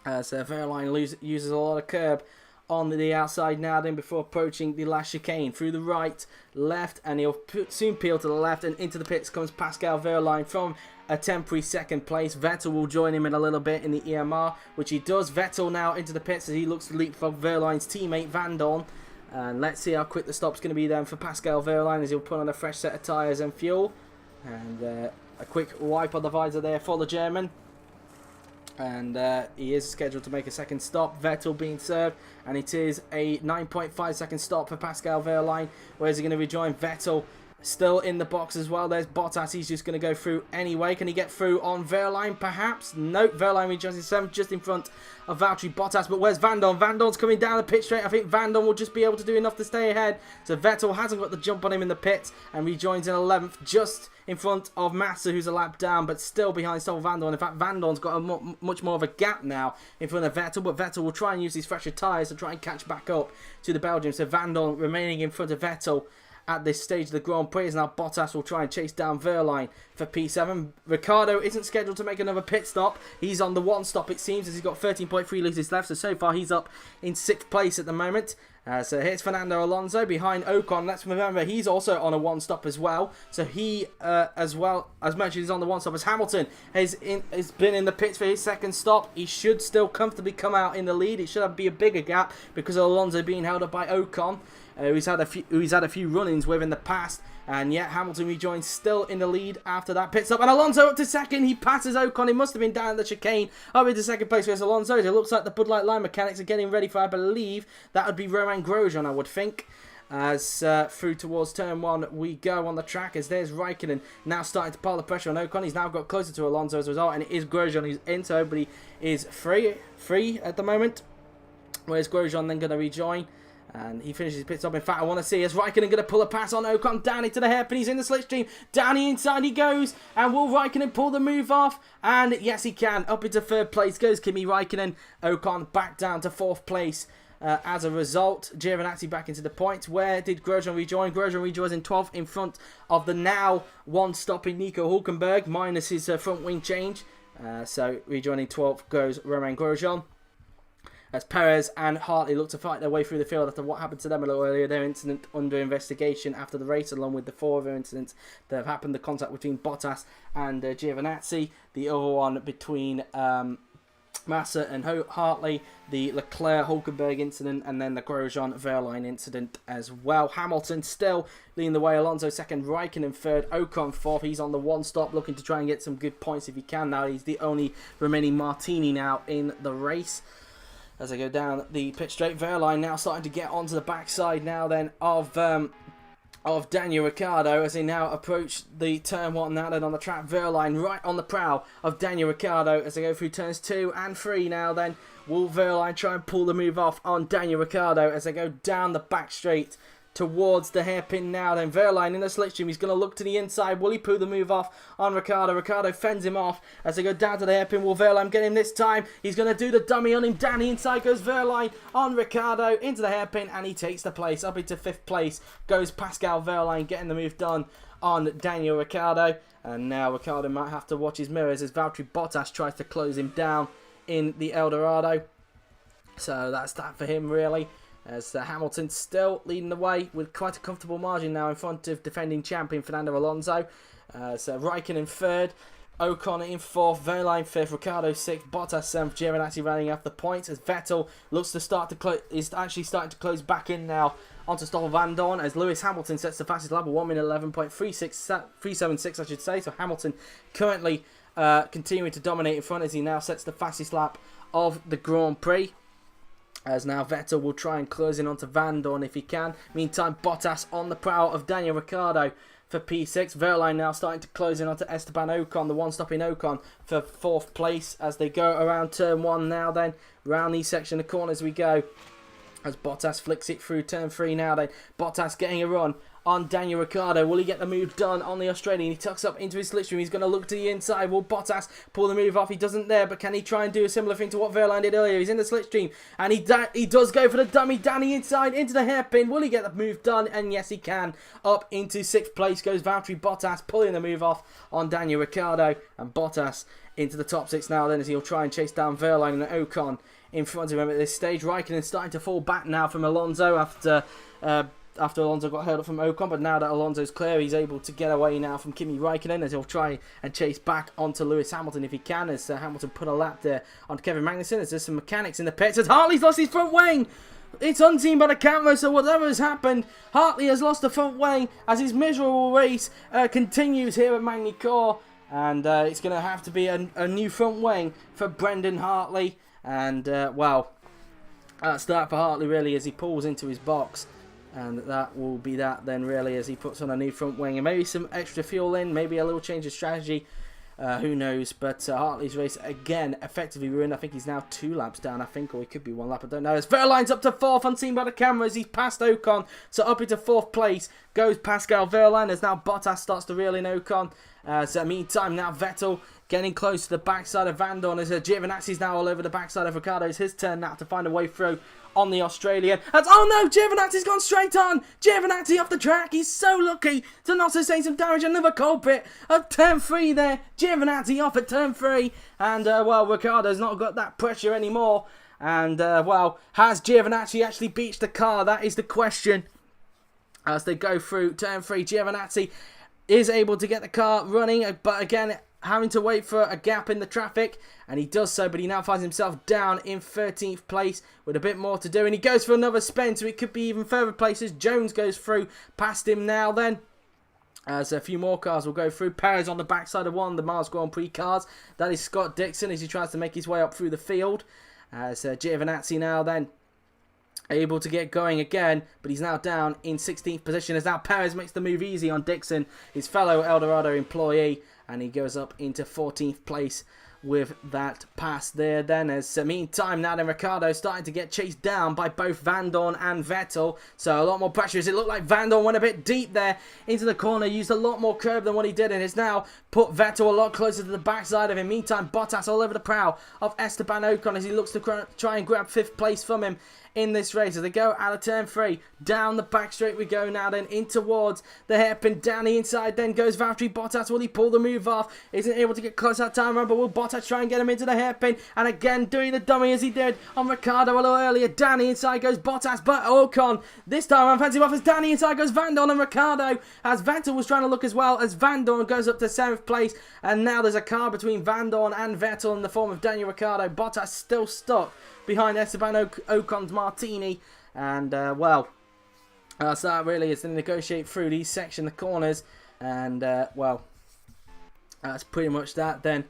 As Wehrlein uses a lot of curb on the outside now then before approaching the last chicane through the right, left, and he'll soon peel to the left, and into the pits comes Pascal Wehrlein from a temporary 2nd place. Vettel will join him in a little bit in the EMR, which he does. Vettel now into the pits as he looks to leapfrog Wehrlein's teammate Van Dorn. And let's see how quick the stop's going to be then for Pascal Wehrlein as he'll put on a fresh set of tyres and fuel. And a quick wipe on the visor there for the German. And he is scheduled to make a 2nd stop. Vettel being served, and it is a 9.5 second stop for Pascal Wehrlein. Where's he going to rejoin? Vettel still in the box as well. There's Bottas. He's just going to go through anyway. Can he get through on Wehrlein perhaps? Nope. Wehrlein rejoins in 7th, just in front of Valtteri Bottas. But where's Van Dorn? Van Dorn's coming down the pit straight. I think Van Dorn will just be able to do enough to stay ahead. So Vettel hasn't got the jump on him in the pits and rejoins in 11th, just in front of Massa, who's a lap down, but still behind Stoffel Van Dorn. In fact, Van Dorn's got a much more of a gap now in front of Vettel, but Vettel will try and use these fresher tyres to try and catch back up to the Belgians. So Van Dorn remaining in front of Vettel at this stage of the Grand Prix, as now Bottas will try and chase down Wehrlein for P7. Ricciardo isn't scheduled to make another pit stop. He's on the one stop, it seems, as he's got 13.3 litres left. So far he's up in 6th place at the moment. So here's Fernando Alonso behind Ocon. Let's remember he's also on a one stop as well. So he, as well as much as he's on the one stop as Hamilton, has been in the pits for his second stop. He should still comfortably come out in the lead. It should be a bigger gap because of Alonso being held up by Ocon, who he's had a few run-ins with in the past. And yet Hamilton rejoins still in the lead after that pit stop. And Alonso up to second. He passes Ocon. He must have been down the chicane. Up into second place with Alonso. It looks like the Bud Light line mechanics are getting ready for, I believe, that would be Romain Grosjean, I would think. As through towards turn 1 we go on the track, as there's Räikkönen now starting to pile the pressure on Ocon. He's now got closer to Alonso as a result, and it is Grosjean who's in, so everybody is free at the moment. Where's Grosjean then going to rejoin? And he finishes his pit stop. In fact, I want to see, is Räikkönen going to pull a pass on Ocon down into the hairpin? He's in the slipstream. Down the inside he goes. And will Räikkönen pull the move off? And yes, he can. Up into 3rd place goes Kimi Räikkönen. Ocon back down to 4th place. As a result, Giovinazzi back into the points. Where did Grosjean rejoin? Grosjean rejoins in 12th in front of the now one-stopping Nico Hülkenberg, minus his front wing change. So rejoining 12th goes Romain Grosjean. As Pérez and Hartley look to fight their way through the field after what happened to them a little earlier. Their incident under investigation after the race, along with the 4 other incidents that have happened. The contact between Bottas and Giovinazzi. The other one between Massa and Hartley. The Leclerc-Hülkenberg incident. And then the Grosjean-Wehrlein incident as well. Hamilton still leading the way. Alonso 2nd. Räikkönen 3rd. Ocon 4th. He's on the one stop, looking to try and get some good points if he can now. He's the only remaining Martini now in the race. As I go down the pit straight, Wehrlein now starting to get onto the backside now then of Daniel Ricciardo as they now approach the turn 1 now then on the track. Wehrlein right on the prow of Daniel Ricciardo as they go through turns 2 and 3 now then. Will Wehrlein try and pull the move off on Daniel Ricciardo as they go down the back straight towards the hairpin now then. Wehrlein in the slipstream. He's going to look to the inside. Will he pull the move off on Ricciardo? Ricciardo fends him off as they go down to the hairpin. Will Wehrlein get him this time? He's going to do the dummy on him. Down the inside goes Wehrlein on Ricciardo into the hairpin, and he takes the place. Up into 5th place goes Pascal Wehrlein, getting the move done on Daniel Ricciardo. And now Ricciardo might have to watch his mirrors as Valtteri Bottas tries to close him down in the El Dorado. So that's that for him really. As Hamilton still leading the way with quite a comfortable margin now in front of defending champion Fernando Alonso. So Räikkönen 3rd, Ocon in 4th, Wehrlein 5th, Ricciardo 6th, Bottas 7th, Giovinazzi running up the points as Vettel looks to start to close, is actually starting to close back in now onto Stoffel Van Dorn as Lewis Hamilton sets the fastest lap of 1:11.376 I should say. So Hamilton currently continuing to dominate in front as he now sets the fastest lap of the Grand Prix. As now Vettel will try and close in onto Van Dorn if he can. Meantime, Bottas on the prow of Daniel Ricciardo for P6. Wehrlein now starting to close in onto Esteban Ocon, the one-stopping Ocon, for 4th place as they go around turn 1 now then. Round the section of corners we go. As Bottas flicks it through turn 3 now then. Bottas getting a run on Daniel Ricciardo. Will he get the move done on the Australian? He tucks up into his slipstream. He's going to look to the inside. Will Bottas pull the move off? He doesn't there, but can he try and do a similar thing to what Wehrlein did earlier? He's in the slipstream, and he does go for the dummy down the inside into the hairpin. Will he get the move done? And yes, he can. Up into 6th place goes Valtteri Bottas, pulling the move off on Daniel Ricciardo, and Bottas into the top 6 now then as he'll try and chase down Wehrlein and Ocon in front of him at this stage. Räikkönen starting to fall back now from Alonso after Alonso got held up from Ocon, but now that Alonso's clear, he's able to get away now from Kimi Räikkönen as he'll try and chase back onto Lewis Hamilton if he can, as Hamilton put a lap there on Kevin Magnussen as there's some mechanics in the pits as Hartley's lost his front wing. It's unseen by the camera, so whatever has happened, Hartley has lost the front wing as his miserable race continues here at Magny-Cours, and it's going to have to be a new front wing for Brendan Hartley, and well, that's that for Hartley really as he pulls into his box. And that will be that then really as he puts on a new front wing and maybe some extra fuel in, maybe a little change of strategy, who knows. But Hartley's race again effectively ruined. I think he's now 2 laps down, I think, or he could be 1 lap, I don't know. As Wehrlein's up to 4th, unseen by the cameras, he's passed Ocon, so up into 4th place goes Pascal Wehrlein as now Bottas starts to reel in Ocon. So meantime, now Vettel getting close to the backside of Van Dorn as Giovinazzi's now all over the backside of Ricciardo. It's his turn now to find a way through on the Australian. Oh no, Giovinazzi's gone straight on. Giovinazzi off the track. He's so lucky to not sustain some damage. Another culprit of turn 3 there. Giovinazzi off at turn 3. And, well, Ricciardo's not got that pressure anymore. And, well, has Giovinazzi actually beached the car? That is the question. As they go through turn 3, Giovinazzi is able to get the car running. But, again, having to wait for a gap in the traffic, and he does so, but he now finds himself down in 13th place with a bit more to do, and he goes for another spin, so it could be even further places. Jones goes through past him now then. So a few more cars will go through. Pérez on the backside of one of the Mars Grand Prix cars. That is Scott Dixon as he tries to make his way up through the field. So Giovinazzi now then able to get going again, but he's now down in 16th position as now Pérez makes the move easy on Dixon, his fellow El Dorado employee, and he goes up into 14th place with that pass there then. As meantime now then Ricciardo starting to get chased down by both Van Dorn and Vettel, so a lot more pressure as it looked like Van Dorn went a bit deep there into the corner, used a lot more curb than what he did, and has now put Vettel a lot closer to the backside of him. Meantime, Bottas all over the prow of Esteban Ocon as he looks to try and grab 5th place from him in this race as they go out of turn 3. Down the back straight we go now then in towards the hairpin. Down the inside then goes Valtteri Bottas. Will he pull the move off? Isn't able to get close that time around, but will Bottas try and get him into the hairpin? And again doing the dummy as he did on Ricciardo a little earlier. Down the inside goes Bottas, but Ocon this time around fancy off as down the inside goes Van Dorn and Ricciardo as Vettel was trying to look as well as Van Dorn goes up to 7th place. And now there's a car between Van Dorn and Vettel in the form of Daniel Ricciardo. Bottas still stuck behind Esteban Ocon's Martini, and well, so that really is to negotiate through these section, the corners, and well, that's pretty much that then.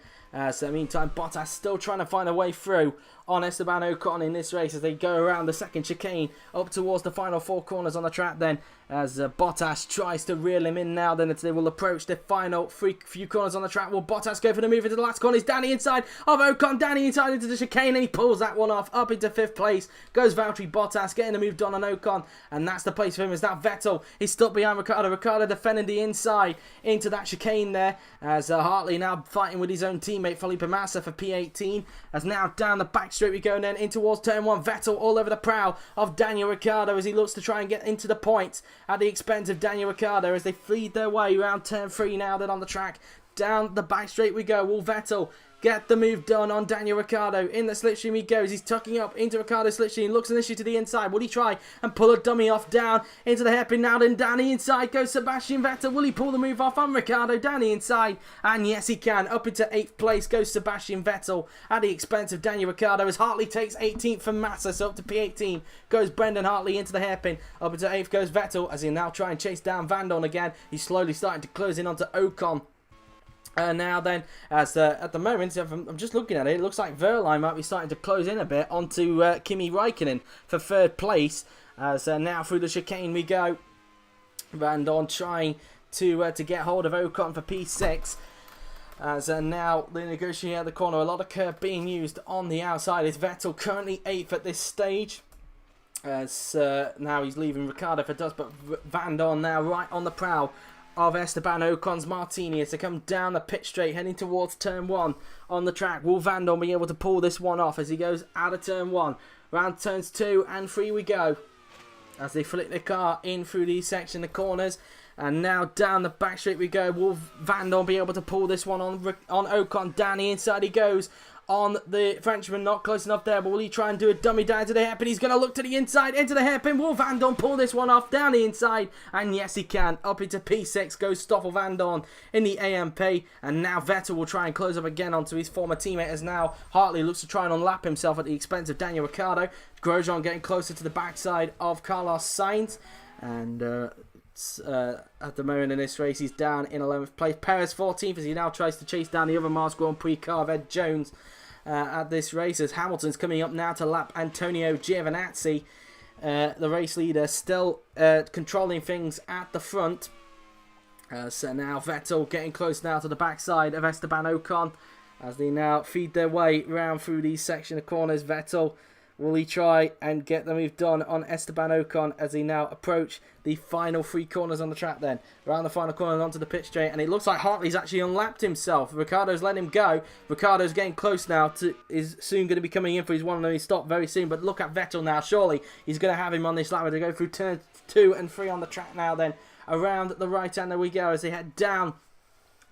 So meantime, Bottas still trying to find a way through on Esteban Ocon in this race as they go around the second chicane up towards the final 4 corners on the track then, as Bottas tries to reel him in now then as they will approach the final few corners on the track. Will Bottas go for the move into the last corner? He's down the inside of Ocon, down the inside into the chicane, and he pulls that one off. Up into 5th place goes Valtteri Bottas, getting the move done on Ocon, and that's the place for him as now Vettel is stuck behind Ricciardo. Ricciardo defending the inside into that chicane there as Hartley now fighting with his own teammate Felipe Massa for P18, as now down the back straight we go and then in towards turn 1. Vettel all over the prow of Daniel Ricciardo as he looks to try and get into the points at the expense of Daniel Ricciardo as they feed their way around turn 3 now then on the track. Down the back straight we go. Will Vettel get the move done on Daniel Ricciardo? In the slipstream he goes. He's tucking up into Ricciardo's slipstream. Looks initially to the inside. Will he try and pull a dummy off down into the hairpin now? Then down the inside goes Sebastian Vettel. Will he pull the move off on Ricciardo down the inside? And yes, he can. Up into 8th place goes Sebastian Vettel at the expense of Daniel Ricciardo as Hartley takes 18th from Massa. So up to P18 goes Brendan Hartley into the hairpin. Up into 8th goes Vettel as he now try and chase down Van Dorn again. He's slowly starting to close in onto Ocon. Now then, as at the moment, if I'm just looking at it, it looks like Verline might be starting to close in a bit onto Kimi Räikkönen for 3rd place. As now through the chicane we go. Van Dorn trying to get hold of Ocon for P6. As now they negotiate out the corner. A lot of curb being used on the outside. Is Vettel currently 8th at this stage? As now he's leaving Ricciardo for dust, but Van Dorn now right on the prow of Esteban Ocon's Martini as they come down the pit straight heading towards turn 1 on the track. Will Van Dorn be able to pull this one off as he goes out of turn 1? Round turns 2 and 3 we go as they flick the car in through these section, the corners, and now down the back straight we go. Will Van Dorn be able to pull this one on Ocon? Down the inside he goes on the Frenchman, not close enough there, but will he try and do a dummy down to the hairpin? He's going to look to the inside, into the hairpin. Will Van Dorn pull this one off down the inside? And yes, he can. Up into P6 goes Stoffel Van Dorn in the AMP, and now Vettel will try and close up again onto his former teammate as now Hartley looks to try and unlap himself at the expense of Daniel Ricciardo. Grosjean getting closer to the backside of Carlos Sainz, and at the moment in this race he's down in 11th place. Perez 14th as he now tries to chase down the other Mars Grand Prix car of Ed Jones at this race, as Hamilton's coming up now to lap Antonio Giovinazzi, the race leader, still controlling things at the front. So now Vettel getting close now to the backside of Esteban Ocon as they now feed their way round through these section of corners. Vettel Will he try and get the move done on Esteban Ocon as he now approach the final 3 corners on the track then? Around the final corner and onto the pit straight. And it looks like Hartley's actually unlapped himself. Ricciardo's let him go. Ricciardo's getting close now. Is soon going to be coming in for his one and only stop very soon. But look at Vettel now. Surely he's going to have him on this lap. They go through turns 2 and 3 on the track now then. Around the right hand there we go as they head down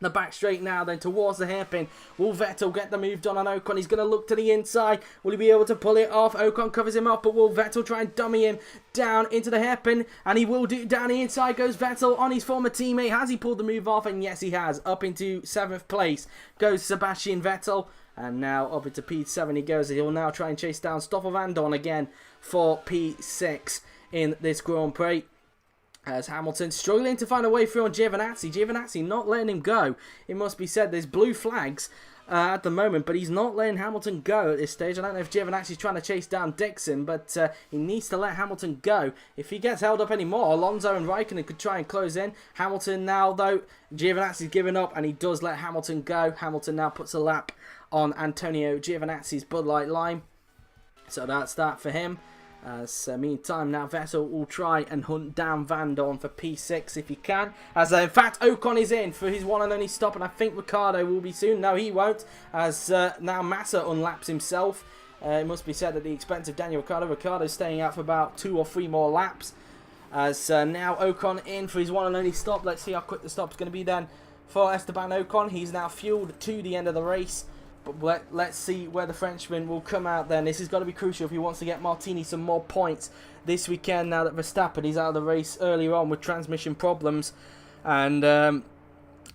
the back straight now then towards the hairpin. Will Vettel get the move done on Ocon? He's going to look to the inside. Will he be able to pull it off? Ocon covers him up, but will Vettel try and dummy him down into the hairpin? And he will do. Down the inside goes Vettel on his former teammate. Has he pulled the move off? And yes, he has. Up into 7th place goes Sebastian Vettel. And now up into P7 he goes. He'll now try and chase down Stoffel Vandoorne again for P6 in this Grand Prix. As Hamilton struggling to find a way through on Giovinazzi. Giovinazzi not letting him go. It must be said there's blue flags at the moment, but he's not letting Hamilton go at this stage. I don't know if Giovinazzi's trying to chase down Dixon, but he needs to let Hamilton go. If he gets held up anymore, Alonso and Räikkönen could try and close in. Hamilton now, though, Giovinazzi's given up, and he does let Hamilton go. Hamilton now puts a lap on Antonio Giovinazzi's Bud Light Lime. So that's that for him. Meantime, now Vettel will try and hunt down Vandoorne for P6 if he can. As in fact, Ocon is in for his one and only stop, and I think Ricciardo will be soon. No, he won't, as now Massa unlaps himself. It must be said at the expense of Daniel Ricciardo. Ricciardo's staying out for about 2 or 3 more laps. As now Ocon in for his one and only stop. Let's see how quick the stop's going to be then for Esteban Ocon. He's now fueled to the end of the race. But let's see where the Frenchman will come out then. This has got to be crucial if he wants to get Martini some more points this weekend now that Verstappen is out of the race earlier on with transmission problems. And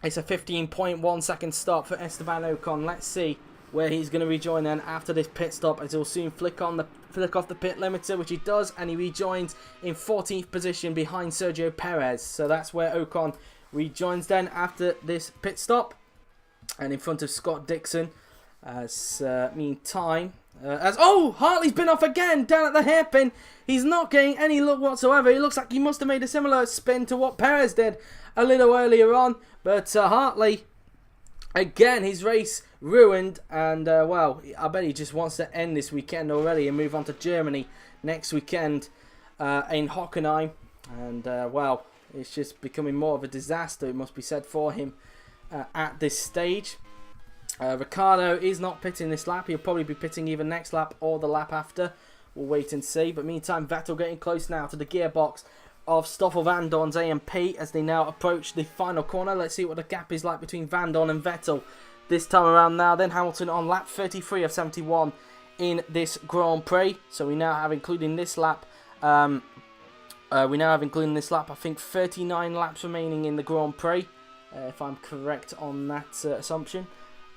it's a 15.1 second stop for Esteban Ocon. Let's see where he's going to rejoin then after this pit stop, as he'll soon flick off the pit limiter, which he does, and he rejoins in 14th position behind Sergio Pérez. So that's where Ocon rejoins then after this pit stop, and in front of Scott Dixon. Meantime, Hartley's been off again down at the hairpin. He's not getting any luck whatsoever. It looks like he must have made a similar spin to what Perez did a little earlier on. But Hartley, again, his race ruined. And, well, I bet he just wants to end this weekend already and move on to Germany next weekend in Hockenheim. And, well, it's just becoming more of a disaster, it must be said, for him at this stage. Ricciardo is not pitting this lap. He'll probably be pitting either next lap or the lap after. We'll wait and see. But meantime, Vettel getting close now to the gearbox of Stoffel Vandoorne's AMP as they now approach the final corner. Let's see what the gap is like between Vandoorne and Vettel this time around now. Then Hamilton on lap 33 of 71 in this Grand Prix. So we now have, including this lap, I think 39 laps remaining in the Grand Prix, if I'm correct on that assumption.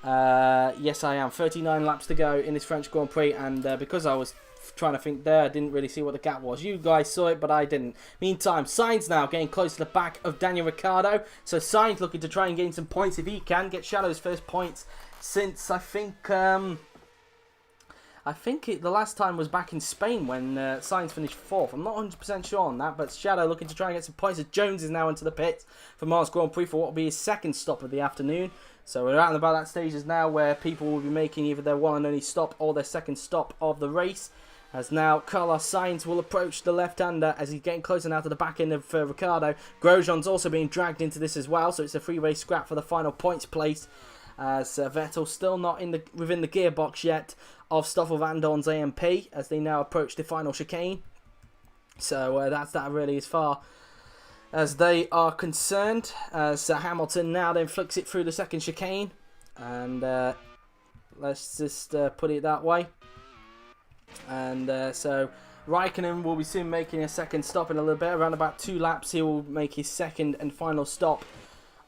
Yes, I am. 39 laps to go in this French Grand Prix, and because I was trying to think there, I didn't really see what the gap was. You guys saw it, but I didn't. Meantime, Sainz now getting close to the back of Daniel Ricciardo. So Sainz looking to try and gain some points if he can. Get Shadow's first points since, I think the last time was back in Spain when Sainz finished 4th. I'm not 100% sure on that, but Shadow looking to try and get some points as Jones is now into the pits for Mars Grand Prix for what will be his second stop of the afternoon. So we're at and about that stages now where people will be making either their one and only stop or their second stop of the race. As now Carlos Sainz will approach the left-hander as he's getting closer now to the back end of Ricciardo. Grosjean's also being dragged into this as well, so it's a three-way scrap for the final points place. As Vettel still not within the gearbox yet of Stoffel Vandoorne's AMP as they now approach the final chicane. So that's that really as far as they are concerned. As Hamilton now then flicks it through the second chicane, and let's just put it that way. And so Räikkönen will be soon making a second stop in a little bit. Around about 2 laps he will make his second and final stop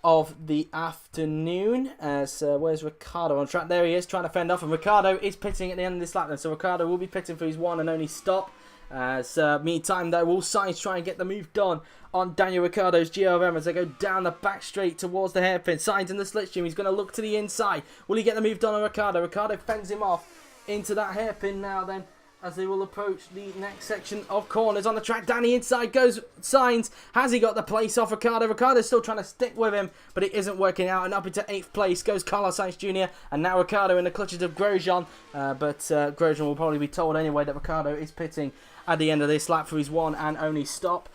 of the afternoon. As where's Ricciardo on track? There he is, trying to fend off, and Ricciardo is pitting at the end of this lap then. So Ricciardo will be pitting for his one and only stop. As meantime though, will Sainz try and get the move done on Daniel Ricciardo's GRM as they go down the back straight towards the hairpin. Sainz in the slipstream, he's going to look to the inside. Will he get the move done on Ricciardo? Ricciardo fends him off into that hairpin now then, as they will approach the next section of corners on the track. Down the inside goes Sainz. Has he got the place off Ricciardo? Ricciardo's still trying to stick with him, but it isn't working out. And up into 8th place goes Carlos Sainz Jr. And now Ricciardo in the clutches of Grosjean. But Grosjean will probably be told anyway that Ricciardo is pitting at the end of this lap for his one and only stop.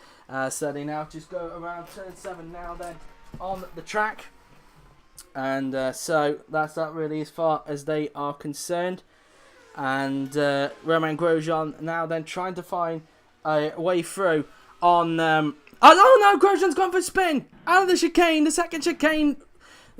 So they now just go around turn 7 now then on the track. And so that's that really as far as they are concerned. And Romain Grosjean now then trying to find a way through on... oh no, Grosjean's gone for a spin. Out of the chicane, the second chicane.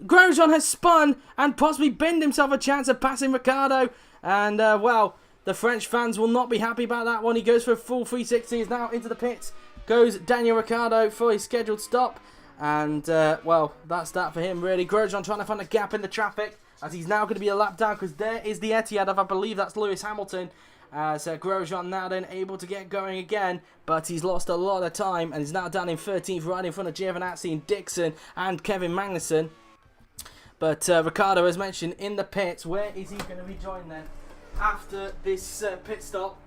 Grosjean has spun and possibly binned himself a chance of passing Ricciardo. And well, the French fans will not be happy about that one. He goes for a full 360, is now into the pits. Goes Daniel Ricciardo for his scheduled stop. And well, that's that for him really. Grosjean trying to find a gap in the traffic, as he's now going to be a lap down, because there is the Etihad of, I believe that's Lewis Hamilton. So Grosjean now then able to get going again, but he's lost a lot of time and he's now down in 13th, right in front of Giovinazzi and Dixon and Kevin Magnussen. But Ricciardo, as mentioned, in the pits. Where is he going to rejoin then after this pit stop?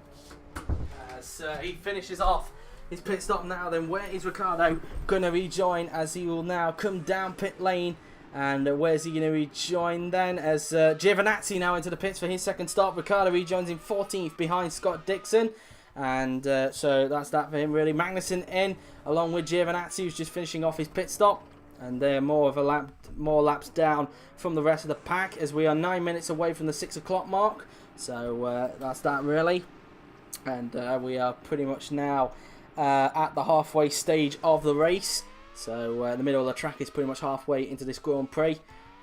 So he finishes off his pit stop now then. Where is Ricciardo going to rejoin, as he will now come down pit lane? And where's he going to rejoin then? As Giovinazzi now into the pits for his second stop. Ricciardo rejoins in 14th behind Scott Dixon. And so that's that for him really. Magnussen in along with Giovinazzi, who's just finishing off his pit stop. And they're more laps down from the rest of the pack, as we are 9 minutes away from the 6 o'clock mark. So that's that really. And we are pretty much now at the halfway stage of the race. So the middle of the track is pretty much halfway into this Grand Prix,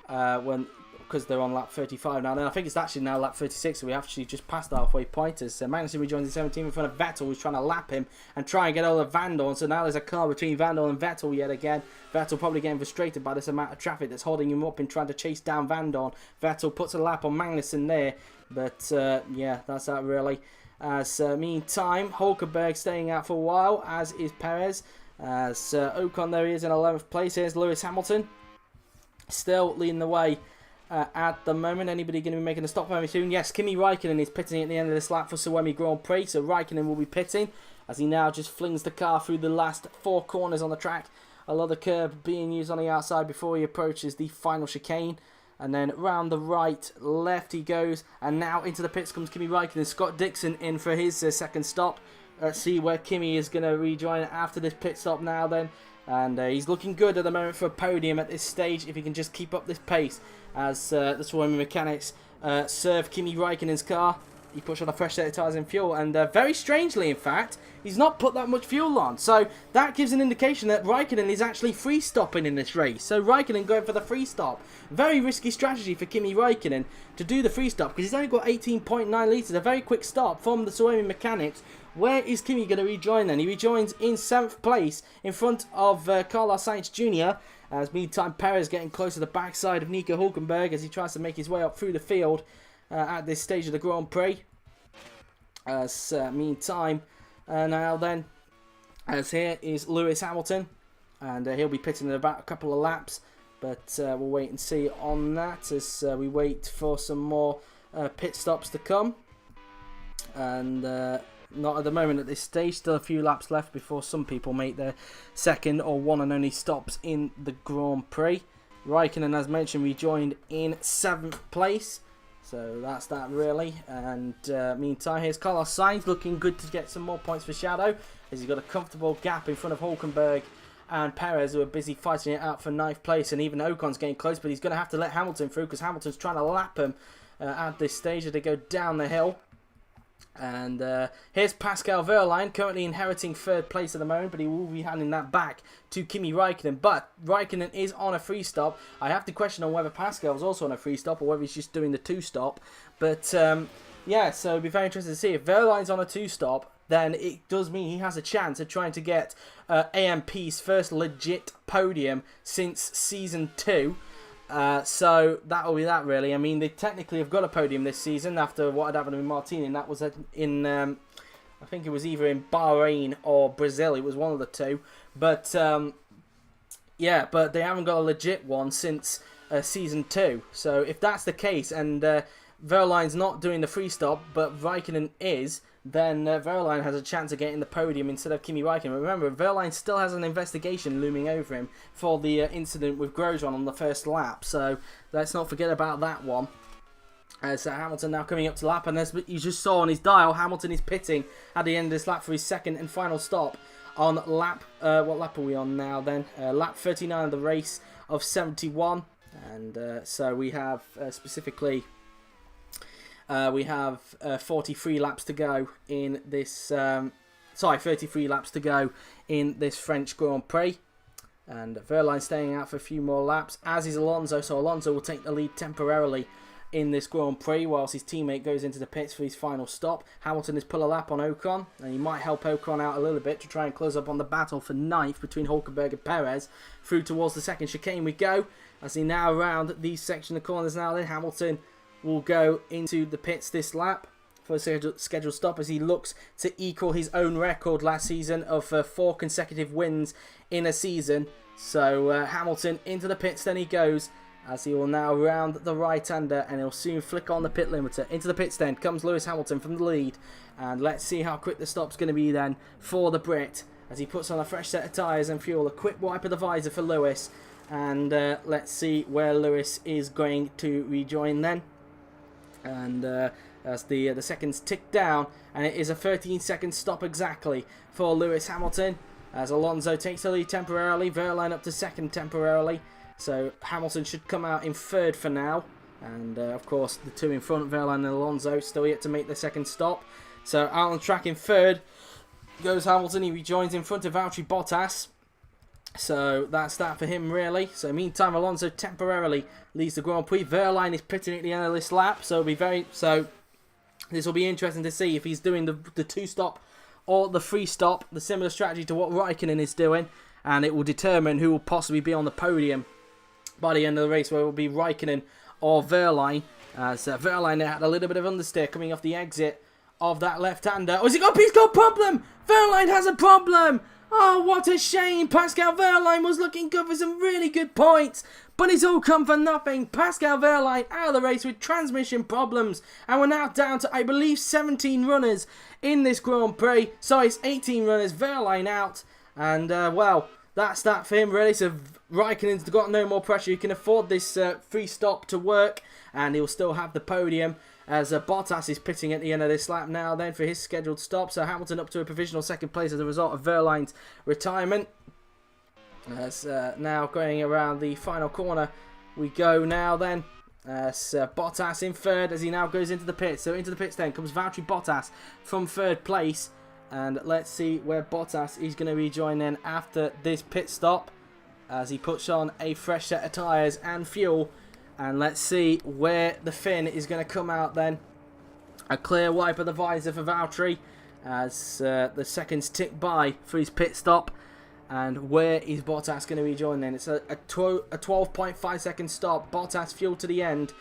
because they're on lap 35 now. And I think it's actually now lap 36, so we actually just passed the halfway point. As Magnussen rejoins in 17th in front of Vettel, who's trying to lap him and try and get hold of Vandal. So now there's a car between Vandal and Vettel yet again. Vettel probably getting frustrated by this amount of traffic that's holding him up and trying to chase down Vandal. Vettel puts a lap on Magnussen there, but yeah, that's that really. Meantime, Hülkenberg staying out for a while, as is Pérez. Ocon, there he is in 11th place. Here's Lewis Hamilton, still leading the way at the moment. Anybody going to be making a stop very soon? Yes, Kimi Räikkönen is pitting at the end of this lap for Suomi Grand Prix. So Räikkönen will be pitting, as he now just flings the car through the last 4 corners on the track. A lot of curb being used on the outside before he approaches the final chicane. And then round the right, left he goes. And now into the pits comes Kimi Räikkönen. Scott Dixon in for his second stop. Let's see where Kimi is going to rejoin after this pit stop now then. And he's looking good at the moment for a podium at this stage, if he can just keep up this pace, as the Suomi mechanics serve Kimi Räikkönen's car. He puts on a fresh set of tyres and fuel, and very strangely in fact, he's not put that much fuel on. So that gives an indication that Räikkönen is actually free stopping in this race. So Räikkönen going for the free stop. Very risky strategy for Kimi Räikkönen to do the free stop, because he's only got 18.9 litres, a very quick stop from the Suomi mechanics. Where is Kimi going to rejoin then? He rejoins in 7th place in front of Carlos Sainz Jr. As meantime, Pérez getting close to the backside of Nico Hülkenberg as he tries to make his way up through the field at this stage of the Grand Prix. Meantime, now then, as here is Lewis Hamilton, and he'll be pitting in about a couple of laps, but we'll wait and see on that as we wait for some more pit stops to come. And not at the moment at this stage, still a few laps left before some people make their second or one and only stops in the Grand Prix. Räikkönen, as mentioned, rejoined in 7th place. So that's that really. And meantime, here's Carlos Sainz looking good to get some more points for Shadow, as he's got a comfortable gap in front of Hülkenberg and Pérez, who are busy fighting it out for 9th place. And even Ocon's getting close, but he's going to have to let Hamilton through, because Hamilton's trying to lap him at this stage as they go down the hill. And here's Pascal Wehrlein, currently inheriting 3rd place at the moment, but he will be handing that back to Kimi Räikkönen. But Räikkönen is on a free stop. I have to question on whether Pascal's also on a free stop, or whether he's just doing the 2-stop. But yeah, so it'll be very interesting to see. If Wehrlein's on a 2-stop, then it does mean he has a chance of trying to get AMP's first legit podium since Season 2. So that will be that really. I mean, they technically have got a podium this season after what had happened with Martin, and that was in I think it was either in Bahrain or Brazil. It was one of the two. But yeah, but they haven't got a legit one since Season 2. So if that's the case, and Wehrlein's not doing the free stop, but Räikkönen is, then Verline has a chance of getting the podium instead of Kimi Räikkönen. Remember, Verline still has an investigation looming over him for the incident with Grosjean on the first lap, so let's not forget about that one. So Hamilton now coming up to lap, and as you just saw on his dial, Hamilton is pitting at the end of this lap for his second and final stop on lap, what lap are we on now then? Lap 39 of the race of 71, and so we have specifically... we have 43 laps to go in this... 33 laps to go in this French Grand Prix. And Verline staying out for a few more laps, as is Alonso. So Alonso will take the lead temporarily in this Grand Prix, whilst his teammate goes into the pits for his final stop. Hamilton has put a lap on Ocon, and he might help Ocon out a little bit to try and close up on the battle for ninth between Hülkenberg and Pérez. Through towards the second chicane we go, as he now around these section of corners now. Then Hamilton will go into the pits this lap for a scheduled stop, as he looks to equal his own record last season of 4 consecutive wins in a season. So Hamilton into the pits then he goes, as he will now round the right-hander, and he'll soon flick on the pit limiter. Into the pits then comes Lewis Hamilton from the lead, and let's see how quick the stop's going to be then for the Brit, as he puts on a fresh set of tyres and fuel. A quick wipe of the visor for Lewis, and let's see where Lewis is going to rejoin then. And as the seconds tick down, and it is a 13-second stop exactly for Lewis Hamilton, as Alonso takes the lead temporarily, Verline up to second temporarily. So Hamilton should come out in third for now, and of course the two in front, Verline and Alonso, still yet to make the second stop. So out on track in third goes Hamilton. He rejoins in front of Valtteri Bottas. So that's that for him really. So meantime, Alonso temporarily leads the Grand Prix. Verline is pitting at the end of this lap, so this will be interesting to see if he's doing the 2-stop or the 3-stop, the similar strategy to what Räikkönen is doing, and it will determine who will possibly be on the podium by the end of the race, whether it will be Räikkönen or Verline. As Verline had a little bit of understeer coming off the exit of that left-hander. Oh, has he got a problem? Verline has a problem! Oh, what a shame. Pascal Verline was looking good for some really good points, but it's all come for nothing. Pascal Verline out of the race with transmission problems, and we're now down to, I believe, 17 runners in this Grand Prix. So it's 18 runners, Verline out, and well, that's that for him really. So Raikkonen's got no more pressure. He can afford this free stop to work, and he'll still have the podium, as Bottas is pitting at the end of this lap now then for his scheduled stop. So Hamilton up to a provisional second place as a result of Verline's retirement. As now going around the final corner we go now then. Bottas in third as he now goes into the pits. So into the pits then comes Valtteri Bottas from third place. And let's see where Bottas is going to rejoin then after this pit stop, as he puts on a fresh set of tyres and fuel. And let's see where the fin is going to come out then. A clear wipe of the visor for Valtteri as the seconds tick by for his pit stop. And where is Bottas going to rejoin then? It's a 12.5 second stop. Bottas fuel to the end.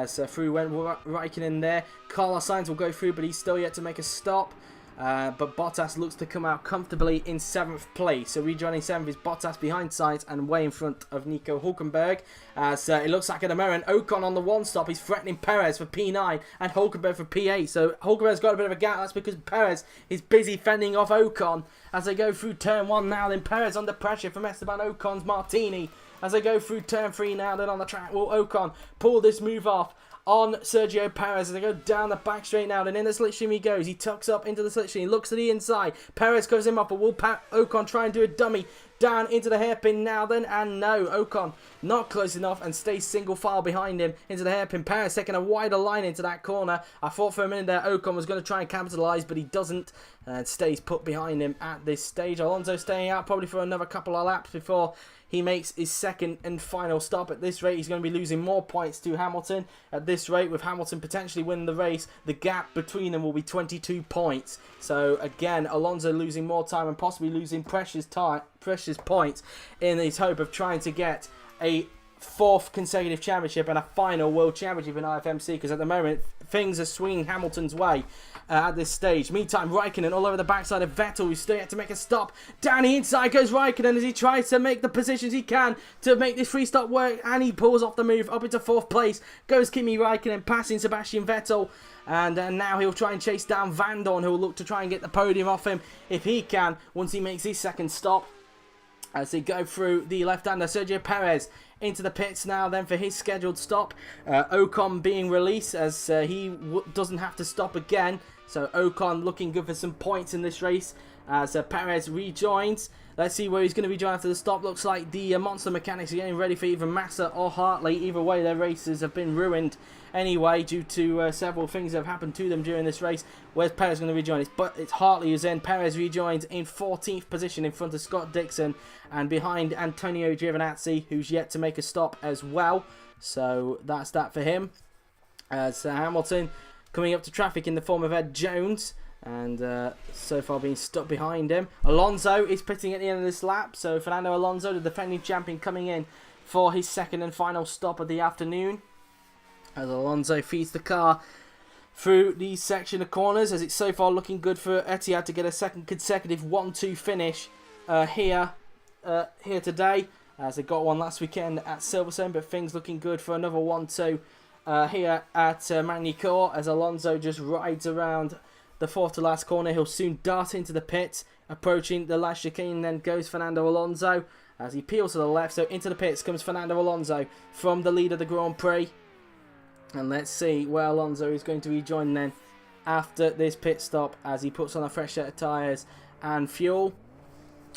So through went Räikkönen there. Carlos Sainz will go through, but he's still yet to make a stop. But Bottas looks to come out comfortably in 7th place. So rejoining 7th is Bottas behind Sainz and way in front of Nico Hülkenberg. As it looks like at the moment, Ocon on the 1 stop. He's threatening Pérez for P9 and Hülkenberg for P8. So Hülkenberg's got a bit of a gap. That's because Pérez is busy fending off Ocon as they go through turn 1 now. Then Pérez under pressure from Esteban Ocon's Martini. As they go through turn 3 now, then on the track, will Ocon pull this move off on Sergio Pérez as they go down the back straight now, and in the slipstream he goes. He tucks up into the slipstream, he looks to the inside. Pérez covers him up, but will Ocon try and do a dummy down into the hairpin now then? And no, Ocon not close enough and stays single file behind him into the hairpin. Pérez taking a wider line into that corner. I thought for a minute there Ocon was going to try and capitalise, but he doesn't, and stays put behind him at this stage. Alonso staying out probably for another couple of laps before he makes his second and final stop. At this rate, he's going to be losing more points to Hamilton. At this rate, with Hamilton potentially winning the race, the gap between them will be 22 points. So again, Alonso losing more time and possibly losing precious points in his hope of trying to get a 4th consecutive championship and a final world championship in IFMC, because at the moment things are swinging Hamilton's way at this stage. Meantime, Räikkönen all over the backside of Vettel, who's still yet to make a stop. Down the inside goes Räikkönen as he tries to make the positions he can to make this free stop work, and he pulls off the move. Up into 4th place goes Kimi Räikkönen, passing Sebastian Vettel. And now he'll try and chase down Vandoorne, who will look to try and get the podium off him if he can once he makes his second stop. As they go through the left-hander, Sergio Pérez into the pits now then for his scheduled stop. Ocon being released as he doesn't have to stop again. So Ocon looking good for some points in this race as Pérez rejoins. Let's see where he's going to rejoin after the stop. Looks like the Monster mechanics are getting ready for either Massa or Hartley. Either way, their races have been ruined anyway due to several things that have happened to them during this race. Where's Pérez going to rejoin? It's Hartley who's in. Pérez rejoins in 14th position in front of Scott Dixon and behind Antonio Giovinazzi, who's yet to make a stop as well. So that's that for him. As Hamilton coming up to traffic in the form of Ed Jones. And so far being stuck behind him. Alonso is pitting at the end of this lap. So Fernando Alonso, the defending champion, coming in for his second and final stop of the afternoon. As Alonso feeds the car through the section of corners. As it's so far looking good for Etihad to get a second consecutive 1-2 finish here today. As they got one last weekend at Silverstone. But things looking good for another 1-2 here at Magny-Cours. As Alonso just rides around the 4th to last corner. He'll soon dart into the pits, approaching the last chicane. Then goes Fernando Alonso as he peels to the left. So into the pits comes Fernando Alonso from the lead of the Grand Prix. And let's see where Alonso is going to rejoin then after this pit stop as he puts on a fresh set of tyres and fuel.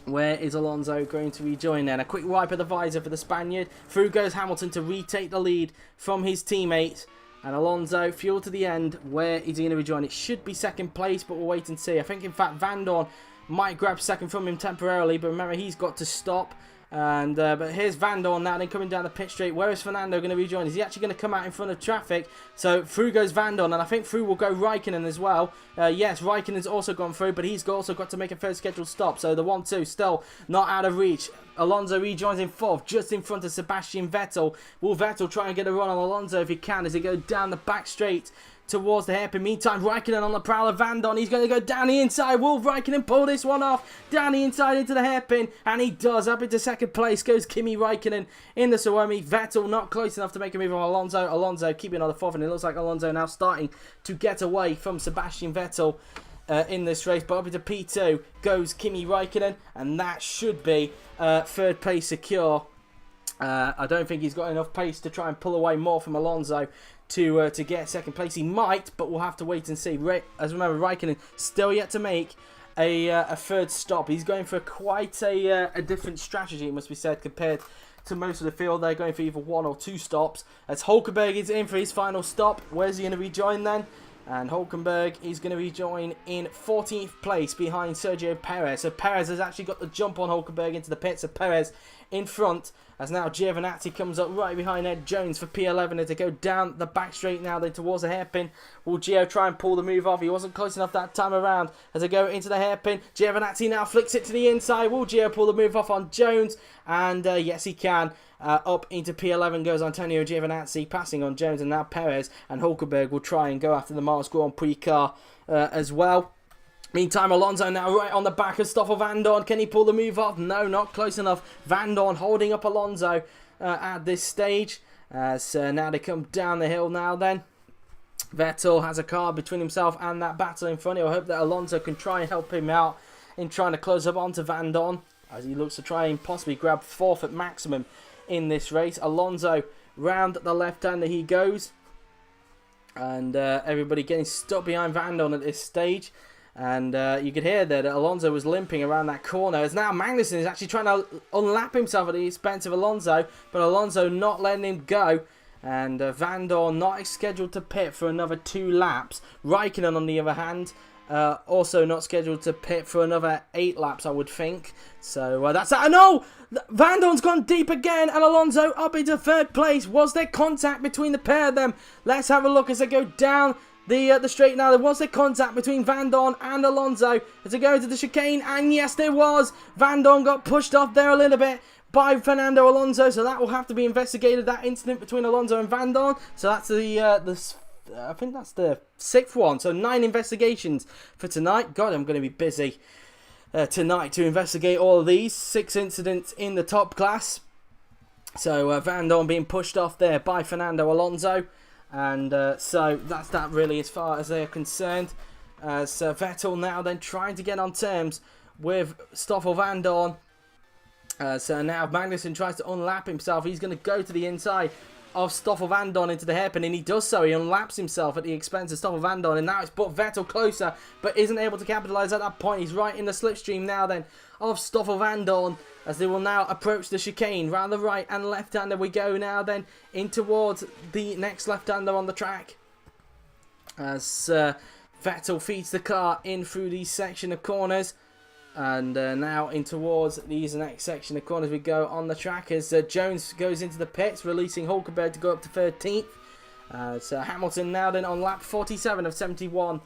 Where is Alonso going to rejoin then? A quick wipe of the visor for the Spaniard. Through goes Hamilton to retake the lead from his teammate. And Alonso, fuel to the end. Where is he going to rejoin? It should be second place, but we'll wait and see. I think, in fact, Vandoorne might grab second from him temporarily, but remember, he's got to stop. And but here's Vandoorne now, then coming down the pit straight. Where is Fernando going to rejoin? Is he actually going to come out in front of traffic? So through goes Vandoorne, and I think through will go Räikkönen as well. Yes, Räikkönen's also gone through, but he's also got to make a third scheduled stop. So the 1-2 still not out of reach. Alonso rejoins in 4th, just in front of Sebastian Vettel. Will Vettel try and get a run on Alonso if he can as he goes down the back straight towards the hairpin? Meantime, Räikkönen on the prowl of Vandoorne. He's going to go down the inside. Will Räikkönen pull this one off? Down the inside into the hairpin. And he does. Up into second place goes Kimi Räikkönen in the Suomi. Vettel not close enough to make a move on Alonso. Alonso keeping on the 4th. And it looks like Alonso now starting to get away from Sebastian Vettel in this race. But up into P2 goes Kimi Räikkönen. And that should be third place secure. I don't think he's got enough pace to try and pull away more from Alonso to get second place. He might, but we'll have to wait and see. As remember, Räikkönen still yet to make a third stop. He's going for quite a different strategy, it must be said, compared to most of the field. They're going for either 1 or 2 stops. As Hülkenberg is in for his final stop. Where's he going to rejoin then? And Hülkenberg is going to rejoin in 14th place behind Sergio Pérez. So Pérez has actually got the jump on Hülkenberg into the pits. So Pérez in front as now Giovinazzi comes up right behind Ed Jones for P11 as they go down the back straight now then towards the hairpin. Will Gio try and pull the move off? He wasn't close enough that time around as they go into the hairpin. Giovinazzi now flicks it to the inside. Will Gio pull the move off on Jones? And yes, he can. Up into P11 goes Antonio Giovinazzi, passing on Jones, and now Pérez and Hülkenberg will try and go after the Mars Grand Prix car as well. Meantime, Alonso now right on the back of Stoffel Vandoorne. Can he pull the move off? No, not close enough. Vandoorne holding up Alonso at this stage. So now they come down the hill now then. Vettel has a car between himself and that battle in front. He'll hope that Alonso can try and help him out in trying to close up onto Vandoorne as he looks to try and possibly grab 4th at maximum in this race. Alonso round the left-hander he goes. And everybody getting stuck behind Vandoorne at this stage. And you could hear that Alonso was limping around that corner. As now Magnussen is actually trying to unlap himself at the expense of Alonso. But Alonso not letting him go. And Vandoorne not scheduled to pit for another 2 laps. Räikkönen on the other hand, also not scheduled to pit for another 8 laps, I would think. So that's that. No! Vandoorne's gone deep again, and Alonso up into 3rd place. Was there contact between the pair of them? Let's have a look as they go down the straight now. There was there contact between Vandoorne and Alonso as they go into the chicane, and yes, there was. Vandoorne got pushed off there a little bit by Fernando Alonso, so that will have to be investigated, that incident between Alonso and Vandoorne. So that's the I think that's the 6th one. So 9 investigations for tonight. God, I'm going to be busy tonight to investigate all of these. 6 incidents in the top class. So Van Dorn being pushed off there by Fernando Alonso. And so that's that really as far as they're concerned. So Vettel now then trying to get on terms with Stoffel Van Dorn. So now Magnussen tries to unlap himself. He's going to go to the inside of Stoffel Van Dorn into the hairpin, and he does so. He unlaps himself at the expense of Stoffel Van Dorn, and now it's brought Vettel closer, but isn't able to capitalise at that point. He's right in the slipstream now then of Stoffel Van Dorn, as they will now approach the chicane. Round the right and left-hander we go now then in towards the next left-hander on the track. As Vettel feeds the car in through the section of corners. And now in towards these next section of corners we go on the track as Jones goes into the pits, releasing Hülkenberg to go up to 13th. So Hamilton now then on lap 47 of 71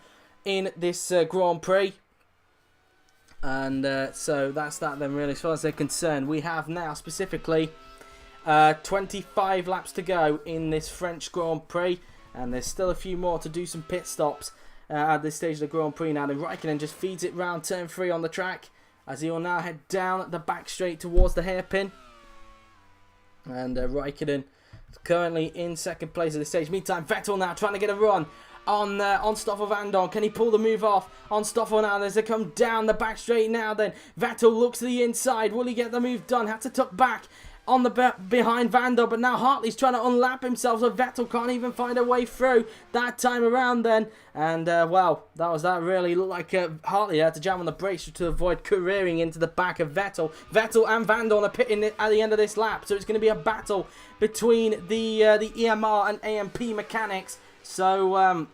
in this Grand Prix. And so that's that then really as far as they're concerned. We have now specifically 25 laps to go in this French Grand Prix. And there's still a few more to do some pit stops. At this stage of the Grand Prix now, then Räikkönen just feeds it round turn 3 on the track as he will now head down the back straight towards the hairpin. And Räikkönen currently in 2nd place at this stage. Meantime, Vettel now trying to get a run on Stoffel Van Dorn. Can he pull the move off on Stoffel now as they come down the back straight now then? Vettel looks to the inside. Will he get the move done? Had to tuck back on the behind Van Dorn, but now Hartley's trying to unlap himself, so Vettel can't even find a way through that time around then. And well, that was that really. Looked like Hartley had to jam on the brakes to avoid careering into the back of Vettel. Vettel and Van Dorn are pitting at the end of this lap, so it's going to be a battle between the EMR and AMP mechanics. So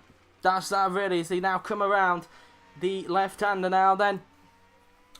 that's that really, as they now come around the left-hander now then.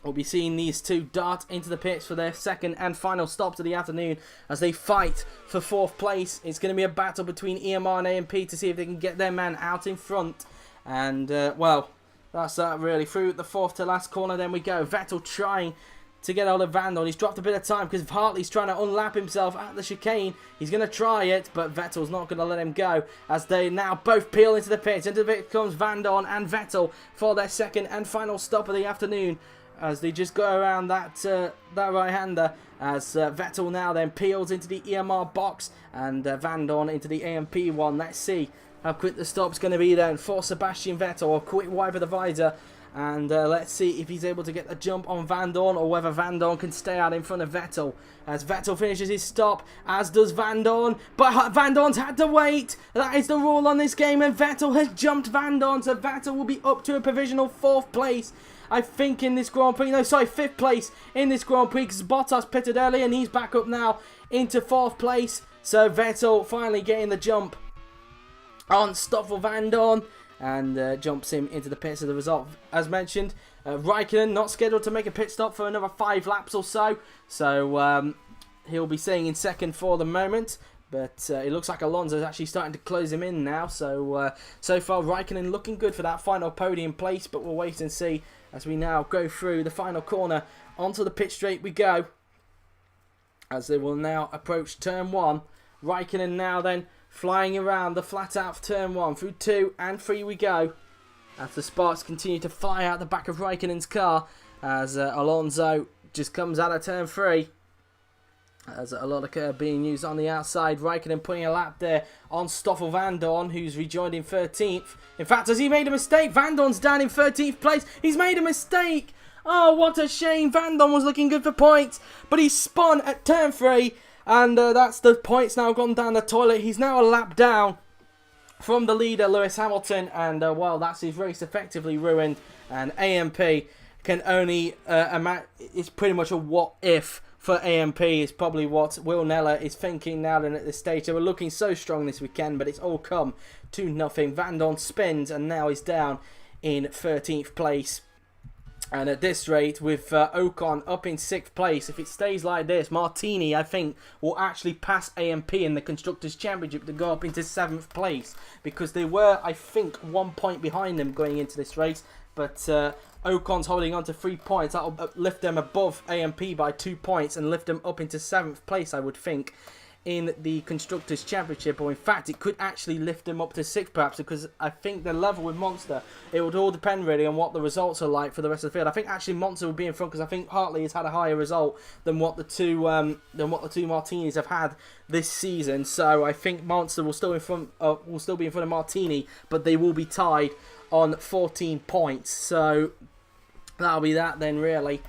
We'll be seeing these two dart into the pits for their 2nd and final stops of the afternoon as they fight for 4th place. It's going to be a battle between EMR and AMP to see if they can get their man out in front. And, well, that's that really. Through the 4th to last corner then we go. Vettel trying to get hold of Van Dorn. He's dropped a bit of time because Hartley's trying to unlap himself at the chicane. He's going to try it, but Vettel's not going to let him go as they now both peel into the pits. Into the pit comes Van Dorn and Vettel for their 2nd and final stop of the afternoon, as they just go around that right-hander, as Vettel now then peels into the EMR box and Van Dorn into the AMP one. Let's see how quick the stop's going to be then for Sebastian Vettel. A quick wipe of the visor, and let's see if he's able to get the jump on Van Dorn or whether Van Dorn can stay out in front of Vettel. As Vettel finishes his stop, as does Van Dorn, but Van Dorn's had to wait. That is the rule on this game, and Vettel has jumped Van Dorn, so Vettel will be up to a provisional 4th place. I think in this Grand Prix, no sorry, 5th place in this Grand Prix because Bottas pitted early and he's back up now into 4th place. So Vettel finally getting the jump on Stoffel Van Dorn and jumps him into the pits as a result. As mentioned, Räikkönen not scheduled to make a pit stop for another 5 laps or so. So he'll be staying in 2nd for the moment. But it looks like Alonso's actually starting to close him in now. So so far Räikkönen looking good for that final podium place. But we'll wait and see as we now go through the final corner. Onto the pit straight we go. As they will now approach turn 1. Räikkönen now then flying around the flat out of turn 1. Through 2 and 3 we go. As the sparks continue to fly out the back of Räikkönen's car. As Alonso just comes out of turn 3. As a lot of curb being used on the outside. Räikkönen putting a lap there on Stoffel Van Dorn, who's rejoined in 13th. In fact, has he made a mistake? Van Dorn's down in 13th place. He's made a mistake. Oh, what a shame. Van Dorn was looking good for points, but he spun at turn 3, and that's the points now gone down the toilet. He's now a lap down from the leader, Lewis Hamilton, and well, that's his race effectively ruined. And AMP can only it's pretty much a what if for AMP is probably what Will Neller is thinking now then at this stage. They were looking so strong this weekend, but it's all come to nothing. Van Dorn spins and now he's down in 13th place. And at this rate, with Ocon up in 6th place, if it stays like this, Martini, I think, will actually pass AMP in the Constructors' Championship to go up into 7th place. Because they were, I think, 1 point behind them going into this race. But Ocon's holding on to 3 points. That'll lift them above AMP by 2 points and lift them up into 7th place, I would think, in the Constructors' Championship, or in fact it could actually lift him up to 6th perhaps, because I think the level with Monster, it would all depend really on what the results are like for the rest of the field. I think actually Monster will be in front because I think Hartley has had a higher result than what the two Martinis have had this season. So I think Monster will still be in front of Martini, but they will be tied on 14 points. So that'll be that then really.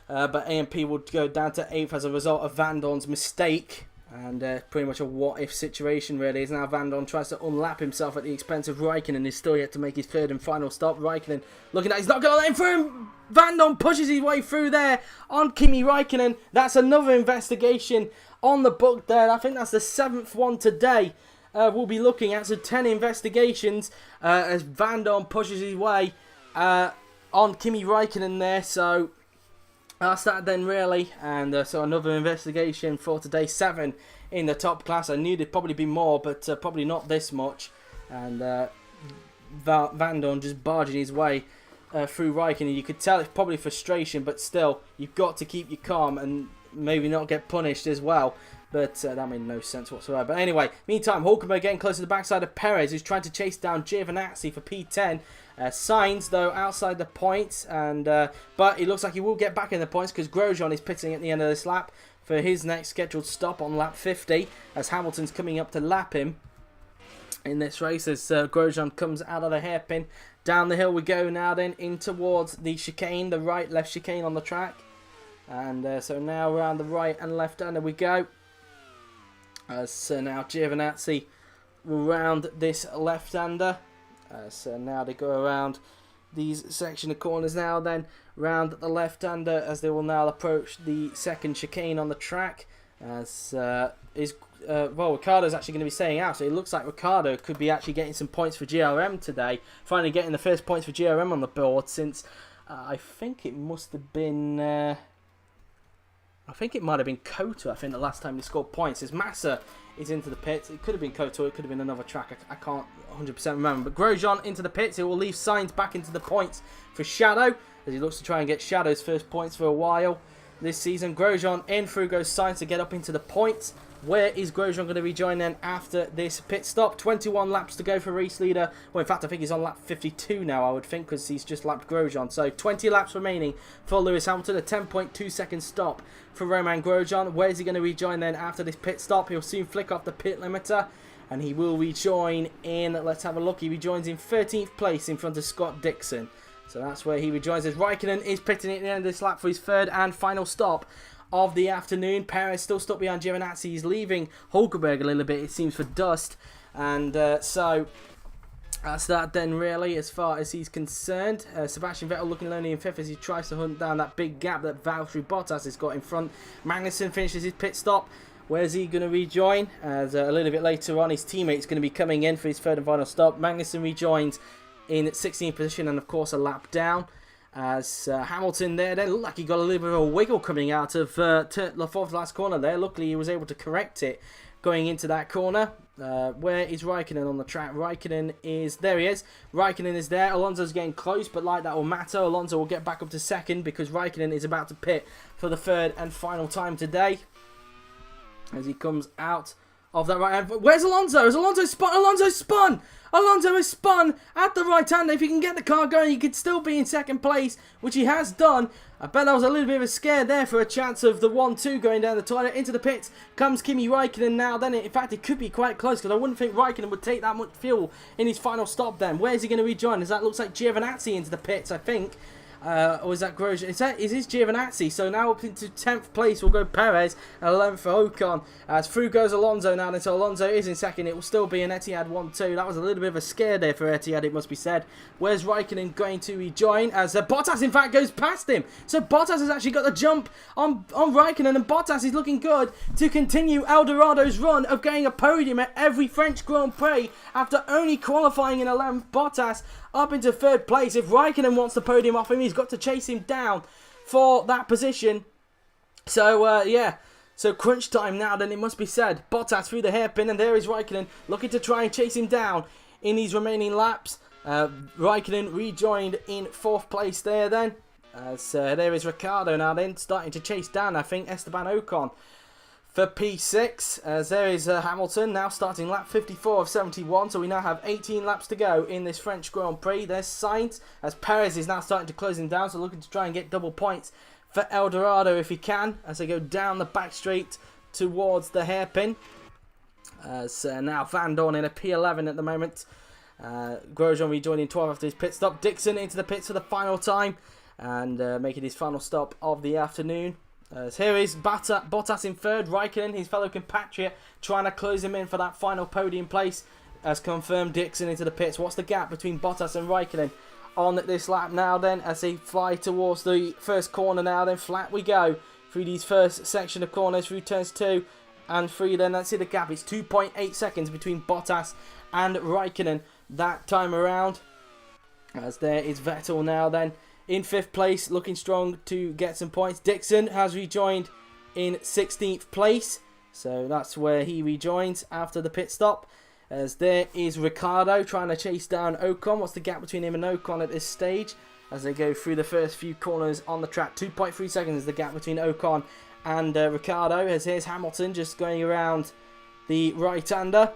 But AMP will go down to 8th as a result of Van Dorn's mistake. And pretty much a what-if situation, really, as now Van Dorn tries to unlap himself at the expense of Räikkönen, and is still yet to make his 3rd and final stop. Räikkönen looking at, he's not going to let him through. Van Dorn pushes his way through there on Kimi Räikkönen. That's another investigation on the book there. I think that's the 7th one today. We'll be looking at, so 10 investigations as Van Dorn pushes his way on Kimi Räikkönen there. So that's that then really, and so another investigation for today, 7 in the top class. I knew there'd probably be more, but probably not this much. And Van Dorn just barging his way through Räikkönen. You could tell it's probably frustration, but still, you've got to keep your calm and maybe not get punished as well. But that made no sense whatsoever. But anyway, meantime, Hülkenberg getting close to the backside of Pérez, who's trying to chase down Giovinazzi for P10. Sainz, though, outside the points, and but it looks like he will get back in the points because Grosjean is pitting at the end of this lap for his next scheduled stop on lap 50, as Hamilton's coming up to lap him in this race as Grosjean comes out of the hairpin. Down the hill we go now then, in towards the chicane, the right-left chicane on the track. And so now around the right and left-hander we go. So now Giovinazzi will round this left-hander. So now they go around these section of corners now then, round the left-hander as they will now approach the second chicane on the track. As Ricciardo's actually going to be staying out, so it looks like Ricciardo could be actually getting some points for GRM today. Finally getting the first points for GRM on the board since I think it must have been... I think it might have been Cota, I think, the last time he scored points. As Massa is into the pits. It could have been Cota, it could have been another track. I can't 100% remember. But Grosjean into the pits. It will leave Sainz back into the points for Shadow, as he looks to try and get Shadow's first points for a while this season. Grosjean in, through goes Sainz to get up into the points. Where is Grosjean going to rejoin then after this pit stop? 21 laps to go for race leader. Well, in fact, I think he's on lap 52 now, I would think, because he's just lapped Grosjean. So 20 laps remaining for Lewis Hamilton. A 10.2 second stop for Romain Grosjean. Where is he going to rejoin then after this pit stop? He'll soon flick off the pit limiter, and he will rejoin in, let's have a look, he rejoins in 13th place in front of Scott Dixon. So that's where he rejoins as Räikkönen is pitting at the end of this lap for his 3rd and final stop of the afternoon. Pérez still stuck behind Giovinazzi. He's leaving Hülkenberg a little bit, it seems, for dust. And so that's that then, really, as far as he's concerned. Sebastian Vettel looking lonely in 5th as he tries to hunt down that big gap that Valtteri Bottas has got in front. Magnussen finishes his pit stop. Where's he going to rejoin? As a little bit later on, his teammate's going to be coming in for his 3rd and final stop. Magnussen rejoins in 16th position and, of course, a lap down. As Hamilton there then looked like he got a little bit of a wiggle coming out of the fourth last corner there. Luckily, he was able to correct it going into that corner. Where is Räikkönen on the track? Räikkönen is... There he is. Räikkönen is there. Alonso's getting close, but like that will matter. Alonso will get back up to 2nd because Räikkönen is about to pit for the 3rd and final time today. As he comes out of that right hand. Where's Alonso? Has Alonso spun? Alonso spun! Alonso has spun at the right hand. If he can get the car going, he could still be in 2nd place, which he has done. I bet that was a little bit of a scare there for a chance of the 1-2 going down the toilet. Into the pits comes Kimi Räikkönen now. Then, in fact, it could be quite close because I wouldn't think Räikkönen would take that much fuel in his final stop then. Where's he going to rejoin? As that looks like Giovinazzi into the pits, I think. Or is that Grosjean? Is this Giovinazzi? So now up into 10th place will go Pérez, and 11th for Ocon. As through goes Alonso now, and so Alonso is in 2nd. It will still be an Etihad 1-2. That was a little bit of a scare there for Etihad, it must be said. Where's Räikkönen going to rejoin? As Bottas, in fact, goes past him. So Bottas has actually got the jump on Räikkönen, and Bottas is looking good to continue Eldorado's run of getting a podium at every French Grand Prix after only qualifying in 11th. Bottas up into 3rd place. If Räikkönen wants the podium off him, he's got to chase him down for that position. So, yeah. So, crunch time now, then, it must be said. Bottas through the hairpin, and there is Räikkönen looking to try and chase him down in these remaining laps. Räikkönen rejoined in 4th place there, then. As there is Ricciardo now, then, starting to chase down, I think, Esteban Ocon for P6, as there is Hamilton now starting lap 54 of 71, so we now have 18 laps to go in this French Grand Prix. There's Sainz, as Pérez is now starting to close him down, so looking to try and get double points for El Dorado if he can, as they go down the back straight towards the hairpin. So now Van Dorn in a P11 at the moment. Grosjean rejoining 12 after his pit stop. Dixon into the pits for the final time and making his final stop of the afternoon. Here is Bottas in third. Räikkönen, his fellow compatriot, trying to close him in for that final podium place. As confirmed, Dixon into the pits. What's the gap between Bottas and Räikkönen on this lap now then, as they fly towards the first corner now then. Flat we go through these first section of corners, through turns 2 and 3 then. Let's see the gap. It's 2.8 seconds between Bottas and Räikkönen that time around. As there is Vettel now then in 5th place, looking strong to get some points. Dixon has rejoined in 16th place, so that's where he rejoins after the pit stop. As there is Ricciardo trying to chase down Ocon. What's the gap between him and Ocon at this stage as they go through the first few corners on the track? 2.3 seconds is the gap between Ocon and Ricciardo. As here's Hamilton just going around the right-hander.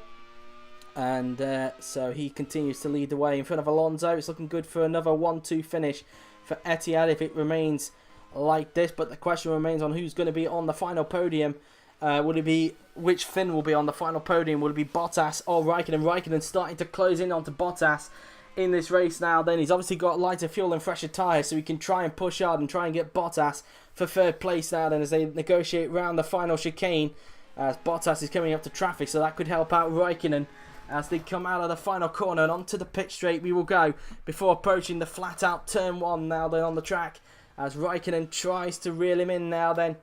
And so he continues to lead the way in front of Alonso. It's looking good for another 1-2 finish for Etihad if it remains like this. But the question remains on who's going to be on the final podium. Would it be, which Finn will be on the final podium? Will it be Bottas or Räikkönen? Räikkönen starting to close in onto Bottas in this race now. Then he's obviously got lighter fuel and fresher tyres, so he can try and push hard and try and get Bottas for 3rd place now then as they negotiate round the final chicane. As Bottas is coming up to traffic, so that could help out Räikkönen as they come out of the final corner and onto the pit straight we will go before approaching the flat out turn 1 now then on the track, as Räikkönen tries to reel him in now then.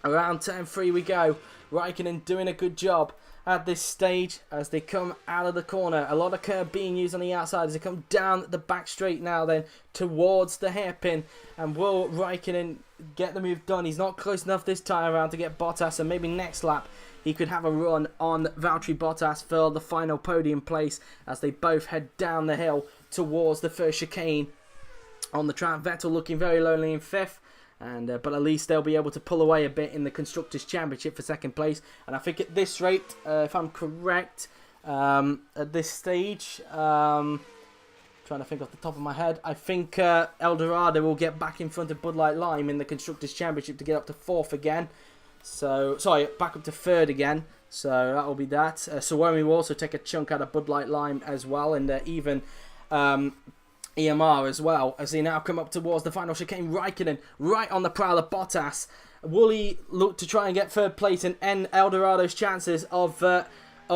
Around turn 3 we go. Räikkönen doing a good job at this stage as they come out of the corner. A lot of curb being used on the outside as they come down the back straight now then towards the hairpin. And will Räikkönen get the move done? He's not close enough this time around to get Bottas, and maybe next lap he could have a run on Valtteri Bottas for the final podium place as they both head down the hill towards the first chicane on the track. Vettel looking very lonely in 5th. But at least they'll be able to pull away a bit in the Constructors' Championship for 2nd place. And I think at this rate, if I'm correct, at this stage, trying to think off the top of my head, I think El Dorado will get back in front of Bud Light Lime in the Constructors' Championship to get up to 4th again. So, sorry, back up to 3rd again. So that will be that. Suomi will also take a chunk out of Bud Light Lime as well, and even EMR as well, as they now come up towards the final chicane. Räikkönen right on the prowl of Bottas. Will he look to try and get 3rd place and end El Dorado's chances of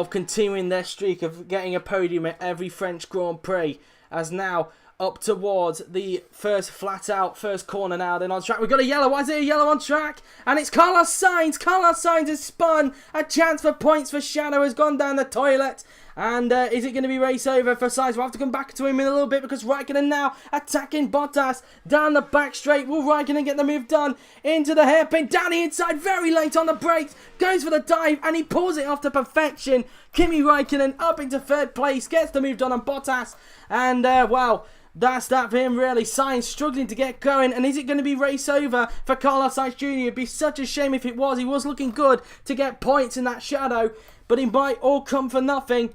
continuing their streak of getting a podium at every French Grand Prix? As now up towards the first flat out, first corner now then on track. We've got a yellow. Why is there a yellow on track? And it's Carlos Sainz. Carlos Sainz has spun. A chance for points for Shadow has gone down the toilet. And is it going to be race over for Sainz? We'll have to come back to him in a little bit because Räikkönen now attacking Bottas down the back straight. Will Räikkönen get the move done into the hairpin? Down the inside, very late on the brakes. Goes for the dive and he pulls it off to perfection. Kimi Räikkönen up into 3rd place. Gets the move done on Bottas. And, well, that's that for him really. Sainz struggling to get going. And is it going to be race over for Carlos Sainz Jr.? It'd be such a shame if it was. He was looking good to get points in that Shadow. But it might all come for nothing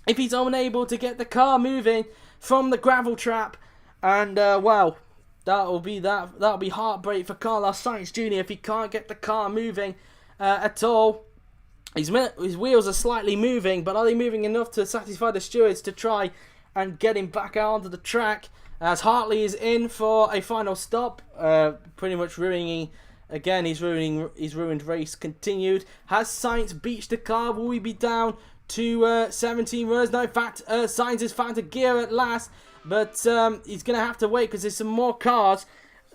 if he's unable to get the car moving from the gravel trap. And, well, that'll be heartbreak for Carlos Sainz Jr. if he can't get the car moving at all. His wheels are slightly moving, but are they moving enough to satisfy the stewards to try and get him back out onto the track? As Hartley is in for a final stop, pretty much ruining, again, his ruined race continued. Has Sainz beached the car? Will we be down to 17 runners? No, in fact, Sainz has found a gear at last, but he's going to have to wait because there's some more cars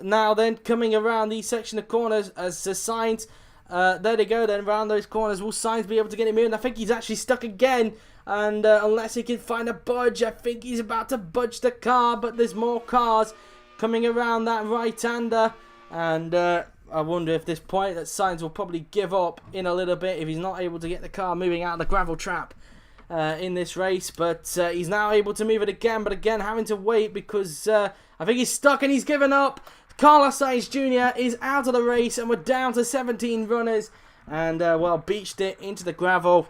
now then coming around these section of corners as Sainz, there they go then, around those corners. Will Sainz be able to get him in? I think he's actually stuck again, and unless he can find a budge, I think he's about to budge the car, but there's more cars coming around that right-hander, and I wonder if this point that Sainz will probably give up in a little bit if he's not able to get the car moving out of the gravel trap in this race. But he's now able to move it again, but again having to wait because I think he's stuck and he's given up. Carlos Sainz Jr. is out of the race and we're down to 17 runners. and, well, beached it into the gravel.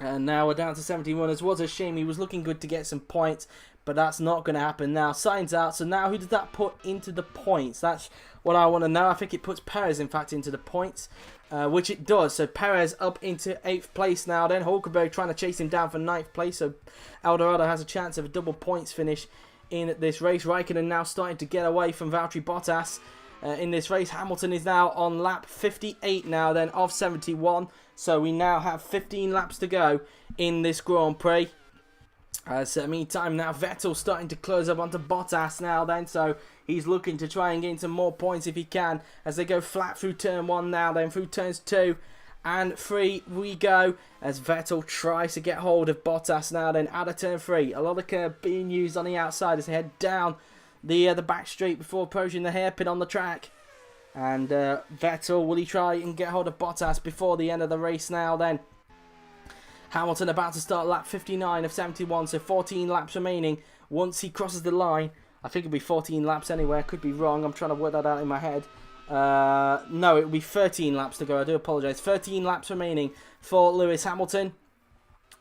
And now we're down to 17 runners. Was a shame. He was looking good to get some points, but that's not going to happen now. Signs out. So now who does that put into the points? That's what I want to know. I think it puts Pérez, in fact, into the points, which it does. So Pérez up into 8th place now. Then Hülkenberg trying to chase him down for 9th place. So Dorado has a chance of a double points finish in this race. Räikkönen now starting to get away from Valtteri Bottas in this race. Hamilton is now on lap 58 now then of 71. So we now have 15 laps to go in this Grand Prix. So meantime now Vettel starting to close up onto Bottas now then. So he's looking to try and gain some more points if he can as they go flat through turn 1 now then. Through turns 2 and 3 we go as Vettel tries to get hold of Bottas now then out of turn 3. A lot of curb being used on the outside as they head down the back straight before approaching the hairpin on the track. And Vettel, will he try and get hold of Bottas before the end of the race now then? Hamilton about to start lap 59 of 71, so 14 laps remaining once he crosses the line. I think it'll be 14 laps anyway, I could be wrong, I'm trying to work that out in my head. No, it will be 13 laps to go, I do apologise. 13 laps remaining for Lewis Hamilton.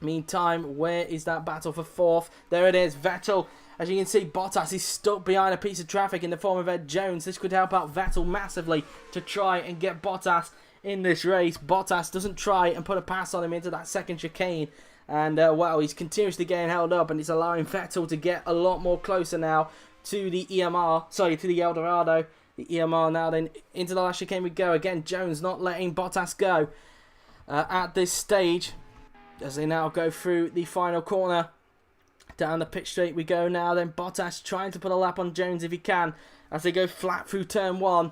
Meantime, where is that battle for 4th? There it is, Vettel. As you can see, Bottas is stuck behind a piece of traffic in the form of Ed Jones. This could help out Vettel massively to try and get Bottas in this race. Bottas doesn't try and put a pass on him into that second chicane. And, well, he's continuously getting held up and it's allowing Vettel to get a lot more closer now to the to the Eldorado. The EMR now then into the last chicane we go. Again, Jones not letting Bottas go at this stage as they now go through the final corner. Down the pit straight we go now then. Bottas trying to put a lap on Jones if he can as they go flat through turn 1.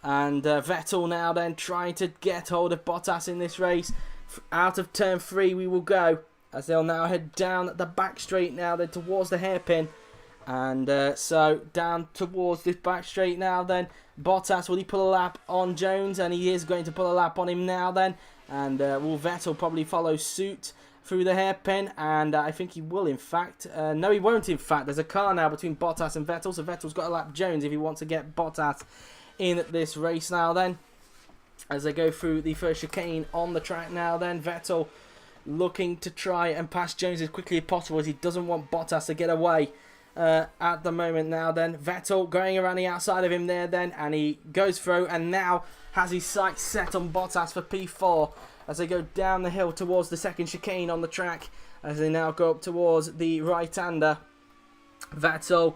And Vettel now then trying to get hold of Bottas in this race. Out of turn 3 we will go as they'll now head down the back straight now then towards the hairpin. And so down towards this back straight now then. Bottas, will he pull a lap on Jones? And he is going to pull a lap on him now then. And will Vettel probably follow suit through the hairpin? And I think he will, in fact. No, he won't, in fact. There's a car now between Bottas and Vettel. So Vettel's got to lap Jones if he wants to get Bottas in this race now then. As they go through the first chicane on the track now then. Vettel looking to try and pass Jones as quickly as possible as he doesn't want Bottas to get away at the moment now then. Vettel going around the outside of him there then. And he goes through and now has his sights set on Bottas for P4. As they go down the hill towards the second chicane on the track. As they now go up towards the right-hander. Vettel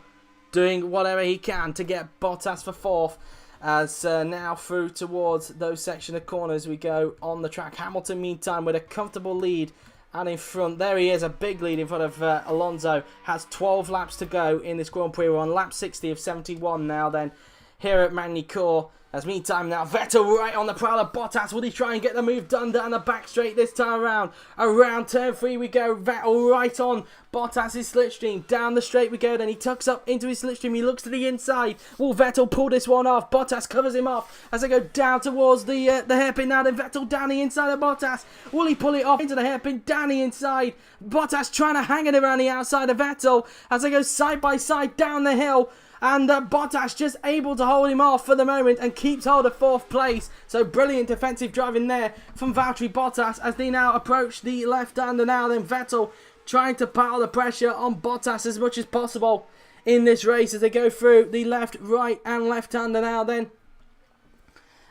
doing whatever he can to get Bottas for 4th. As now through towards those section of corners we go on the track. Hamilton meantime with a comfortable lead. And in front, there he is, a big lead in front of Alonso. Has 12 laps to go in this Grand Prix. We're on lap 60 of 71 now then. Here at Magny-Cours. As meantime now, Vettel right on the prowl of Bottas. Will he try and get the move done down the back straight this time around? Around turn 3 we go. Vettel right on Bottas' slipstream. Down the straight we go. Then he tucks up into his slipstream. He looks to the inside. Will Vettel pull this one off? Bottas covers him off as they go down towards the hairpin now. Then Vettel down the inside of Bottas. Will he pull it off into the hairpin? Down the inside. Bottas trying to hang it around the outside of Vettel as they go side by side down the hill. And Bottas just able to hold him off for the moment and keeps hold of 4th place. So brilliant defensive driving there from Valtteri Bottas as they now approach the left-hander now. Then Vettel trying to pile the pressure on Bottas as much as possible in this race as they go through the left, right and left-hander now then.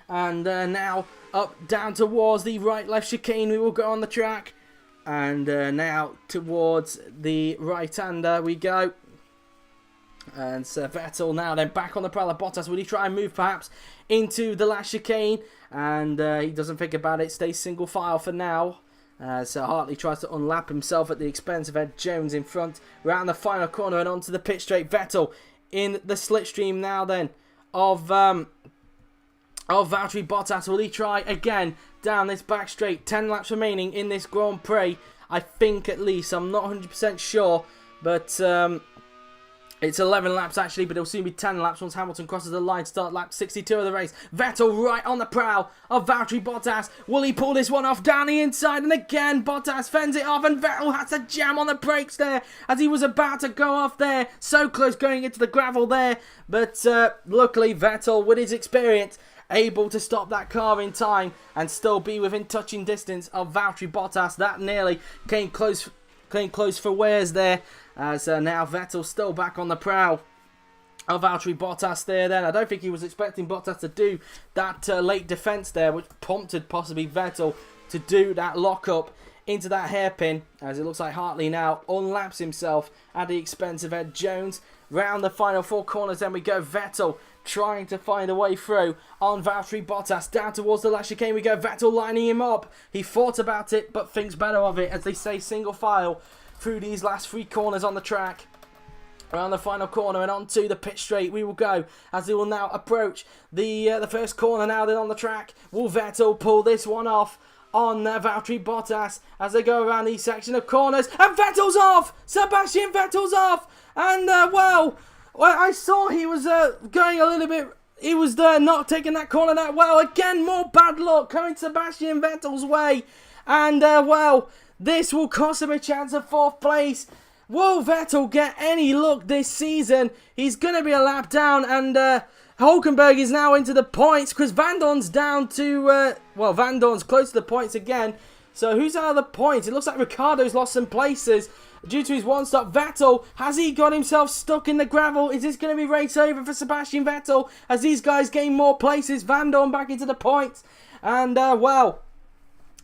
And now up down towards the right-left chicane we will go on the track. And now towards the right-hander we go. And Vettel now then back on the prowl of Bottas. Will he try and move perhaps into the last chicane? And he doesn't think about it. Stays single file for now. So Hartley tries to unlap himself at the expense of Ed Jones in front. Round the final corner and onto the pit straight. Vettel in the slipstream now then of Valtteri Bottas. Will he try again down this back straight? 10 laps remaining in this Grand Prix. I think at least. I'm not 100% sure. But it's 11 laps actually, but it'll soon be 10 laps once Hamilton crosses the line. Start lap 62 of the race. Vettel right on the prowl of Valtteri Bottas. Will he pull this one off down the inside? And again, Bottas fends it off and Vettel has to jam on the brakes there as he was about to go off there. So close going into the gravel there. But luckily, Vettel, with his experience able to stop that car in time and still be within touching distance of Valtteri Bottas. That nearly came close for wears there, as now Vettel still back on the prowl of Valtteri Bottas there then. I don't think he was expecting Bottas to do that late defence there, which prompted possibly Vettel to do that lock-up into that hairpin, as it looks like Hartley now unlaps himself at the expense of Ed Jones. Round the final 4 corners then we go. Vettel trying to find a way through on Valtteri Bottas. Down towards the last chicane we go. Vettel lining him up. He thought about it, but thinks better of it, as they say, single file through these last 3 corners on the track. Around the final corner and onto the pit straight we will go, as they will now approach the first corner now then on the track. Will Vettel pull this one off on Valtteri Bottas as they go around these section of corners? And Vettel's off! Sebastian Vettel's off! And, well, I saw he was going a little bit... He was not taking that corner that well. Again, more bad luck coming Sebastian Vettel's way. And, well, this will cost him a chance of 4th place. Will Vettel get any luck this season? He's going to be a lap down, and Hülkenberg is now into the points because Van Dorn's down to... well, Van Dorn's close to the points again. So who's out of the points? It looks like Ricciardo's lost some places due to his one-stop. Vettel, has he got himself stuck in the gravel? Is this going to be race over for Sebastian Vettel as these guys gain more places? Van Dorn back into the points. And, well...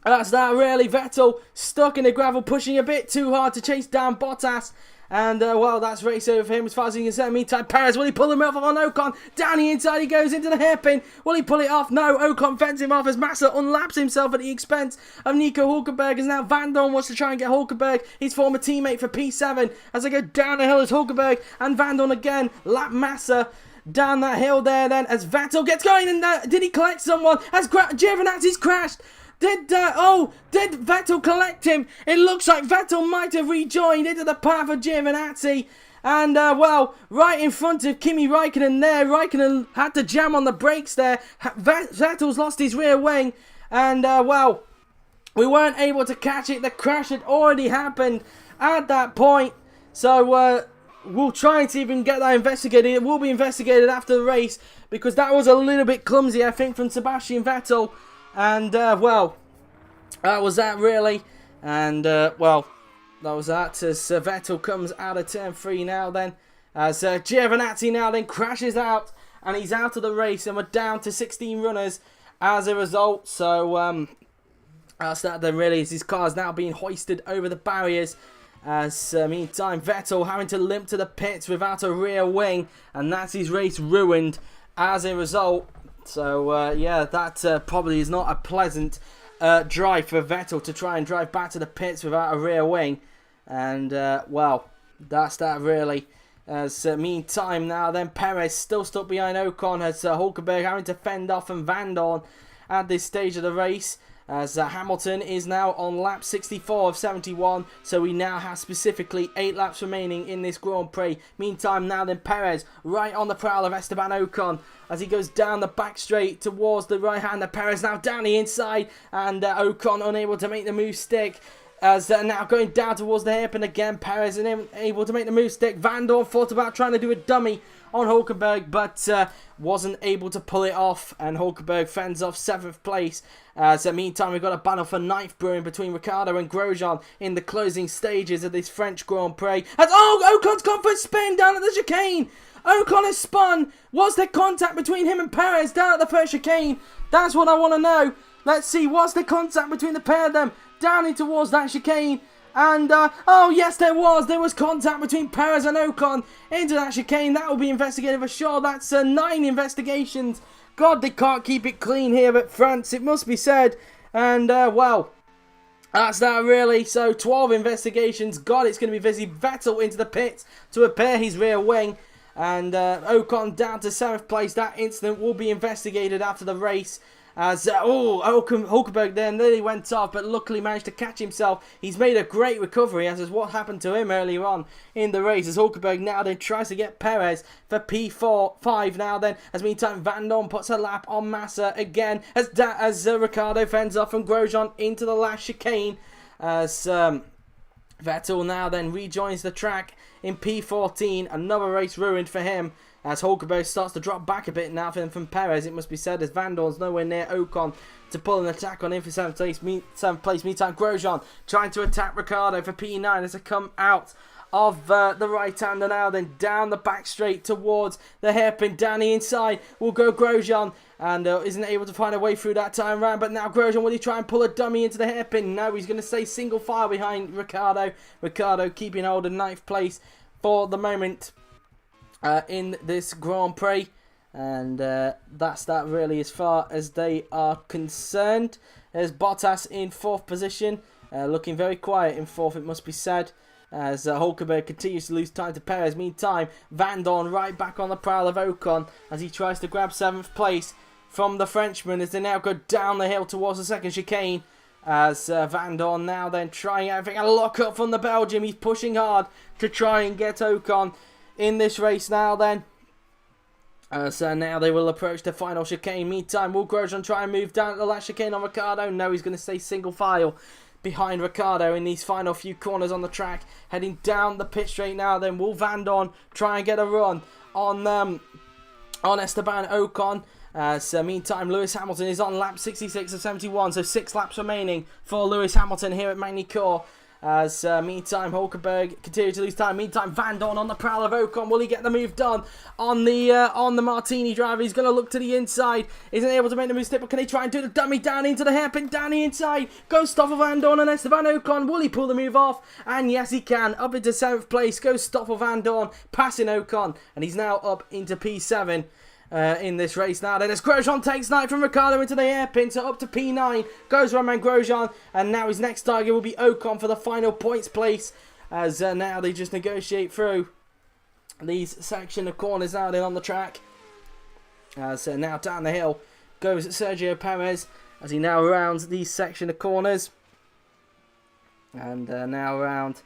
That's that really. Vettel stuck in the gravel, pushing a bit too hard to chase down Bottas. And, well, that's race over for him as far as he can say. Meantime, Perez, will he pull him off on Ocon? Down the inside he goes into the hairpin. Will he pull it off? No, Ocon fends him off as Massa unlaps himself at the expense of Nico Hülkenberg. As now Van Dorn wants to try and get Hülkenberg, his former teammate, for P7. As they go down the hill as Hülkenberg and Van Dorn again lap Massa down that hill there then as Vettel gets going. And did he collect someone? As Giovinazzi's crashed. Did Vettel collect him? It looks like Vettel might have rejoined into the path of Giovinazzi. And, well, right in front of Kimi Räikkönen there. Räikkönen had to jam on the brakes there. Vettel's lost his rear wing. And, well, we weren't able to catch it. The crash had already happened at that point. So, we'll try and see if we can get that investigated. It will be investigated after the race because that was a little bit clumsy, I think, from Sebastian Vettel. And, well, that was that really. And, well, that was that as Vettel comes out of turn 3 now then. As Giovinazzi now then crashes out and he's out of the race. And we're down to 16 runners as a result. So, that's that then really. As his car's now being hoisted over the barriers. As, meantime, Vettel having to limp to the pits without a rear wing. And that's his race ruined as a result. So, yeah, that probably is not a pleasant drive for Vettel to try and drive back to the pits without a rear wing. And, well, that's that really. As, meantime now then, Perez still stuck behind Ocon as Hülkenberg having to fend off and Van Dorn at this stage of the race. As Hamilton is now on lap 64 of 71, so we now have specifically 8 laps remaining in this Grand Prix. Meantime now then, Perez right on the prowl of Esteban Ocon as he goes down the back straight towards the right hander. Perez now down the inside and Ocon unable to make the move stick. As now going down towards the hairpin again, Perez unable to make the move stick. Van Dorn thought about trying to do a dummy on Hülkenberg, but wasn't able to pull it off, and Hülkenberg fends off 7th place. So meantime, we've got a battle for 9th brewing between Ricciardo and Grosjean in the closing stages of this French Grand Prix. As, Ocon's gone for a spin down at the chicane. Ocon has spun. Was there contact between him and Perez down at the first chicane? That's what I want to know. Let's see, what's the contact between the pair of them down in towards that chicane? And, oh yes, there was contact between Perez and Ocon into that chicane. That will be investigated for sure. That's 9 investigations. God, they can't keep it clean here at France, it must be said. And, well, that's that really. So, 12 investigations. God, it's going to be busy. Vettel into the pits to repair his rear wing. And Ocon down to 7th place. That incident will be investigated after the race. As, Hülkenberg there nearly went off, but luckily managed to catch himself. He's made a great recovery, as is what happened to him earlier on in the race. As Hülkenberg now then tries to get Perez for P5 now then. As meantime, Van Dorn puts a lap on Massa again. As Ricciardo fends off from Grosjean into the last chicane. As Vettel now then rejoins the track in P14. Another race ruined for him. As Hülkenberg starts to drop back a bit now from Pérez, it must be said, as Van Dorn's nowhere near Ocon to pull an attack on him for 7th place. Meantime, Grosjean trying to attack Ricciardo for P9 as they come out of the right-hander now, then down the back straight towards the hairpin. Down the inside will go Grosjean, and isn't able to find a way through that time round. But now Grosjean, will he try and pull a dummy into the hairpin? No, he's going to stay single file behind Ricciardo. Ricciardo keeping hold of 9th place for the moment in this Grand Prix. And that's that really as far as they are concerned. There's Bottas in 4th position, looking very quiet in 4th, it must be said, as Hülkenberg continues to lose time to Pérez. Meantime, Van Dorn right back on the prowl of Ocon as he tries to grab 7th place from the Frenchman as they now go down the hill towards the second chicane. As Van Dorn now then trying everything. A lock up from the Belgium. He's pushing hard to try and get Ocon in this race now then. So now they will approach the final chicane. Meantime, will Grosjean try and move down to the last chicane on Ricciardo? No, he's going to stay single file behind Ricciardo in these final few corners on the track. Heading down the pit straight now then. Will Van Dorn try and get a run on Esteban Ocon? So meantime, Lewis Hamilton is on lap 66 of 71, so 6 laps remaining for Lewis Hamilton here at Magny-Cours. As meantime, Hülkenberg continues to lose time. Meantime, Van Dorn on the prowl of Ocon. Will he get the move done on the Martini driver? He's going to look to the inside. Isn't able to make the move stick, but can he try and do the dummy down into the hairpin? Down the inside. Goes Stoffel Van Dorn and Esteban Ocon. Will he pull the move off? And yes, he can. Up into 7th place. Goes Stoffel Van Dorn, passing Ocon. And he's now up into P7. In this race now then, as Grosjean takes 9 from Ricciardo into the hairpin, so up to P9 goes Romain Grosjean, and now his next target will be Ocon for the final points place, as now they just negotiate through these section of corners now then on the track. As now down the hill goes Sergio Pérez as he now rounds these section of corners, and now around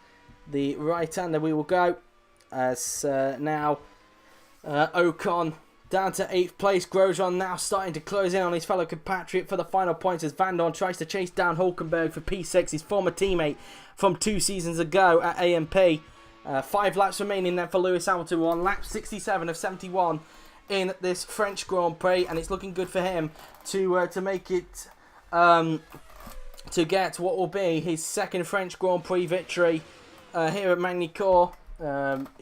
the right hander we will go, as now Ocon down to 8th place. Grosjean now starting to close in on his fellow compatriot for the final points as Van Dorn tries to chase down Hülkenberg for P6, his former teammate from 2 seasons ago at AMP. 5 laps remaining then for Lewis Hamilton. We're on lap 67 of 71 in this French Grand Prix, and it's looking good for him to make it to get what will be his 2nd French Grand Prix victory here at Magny-Cours.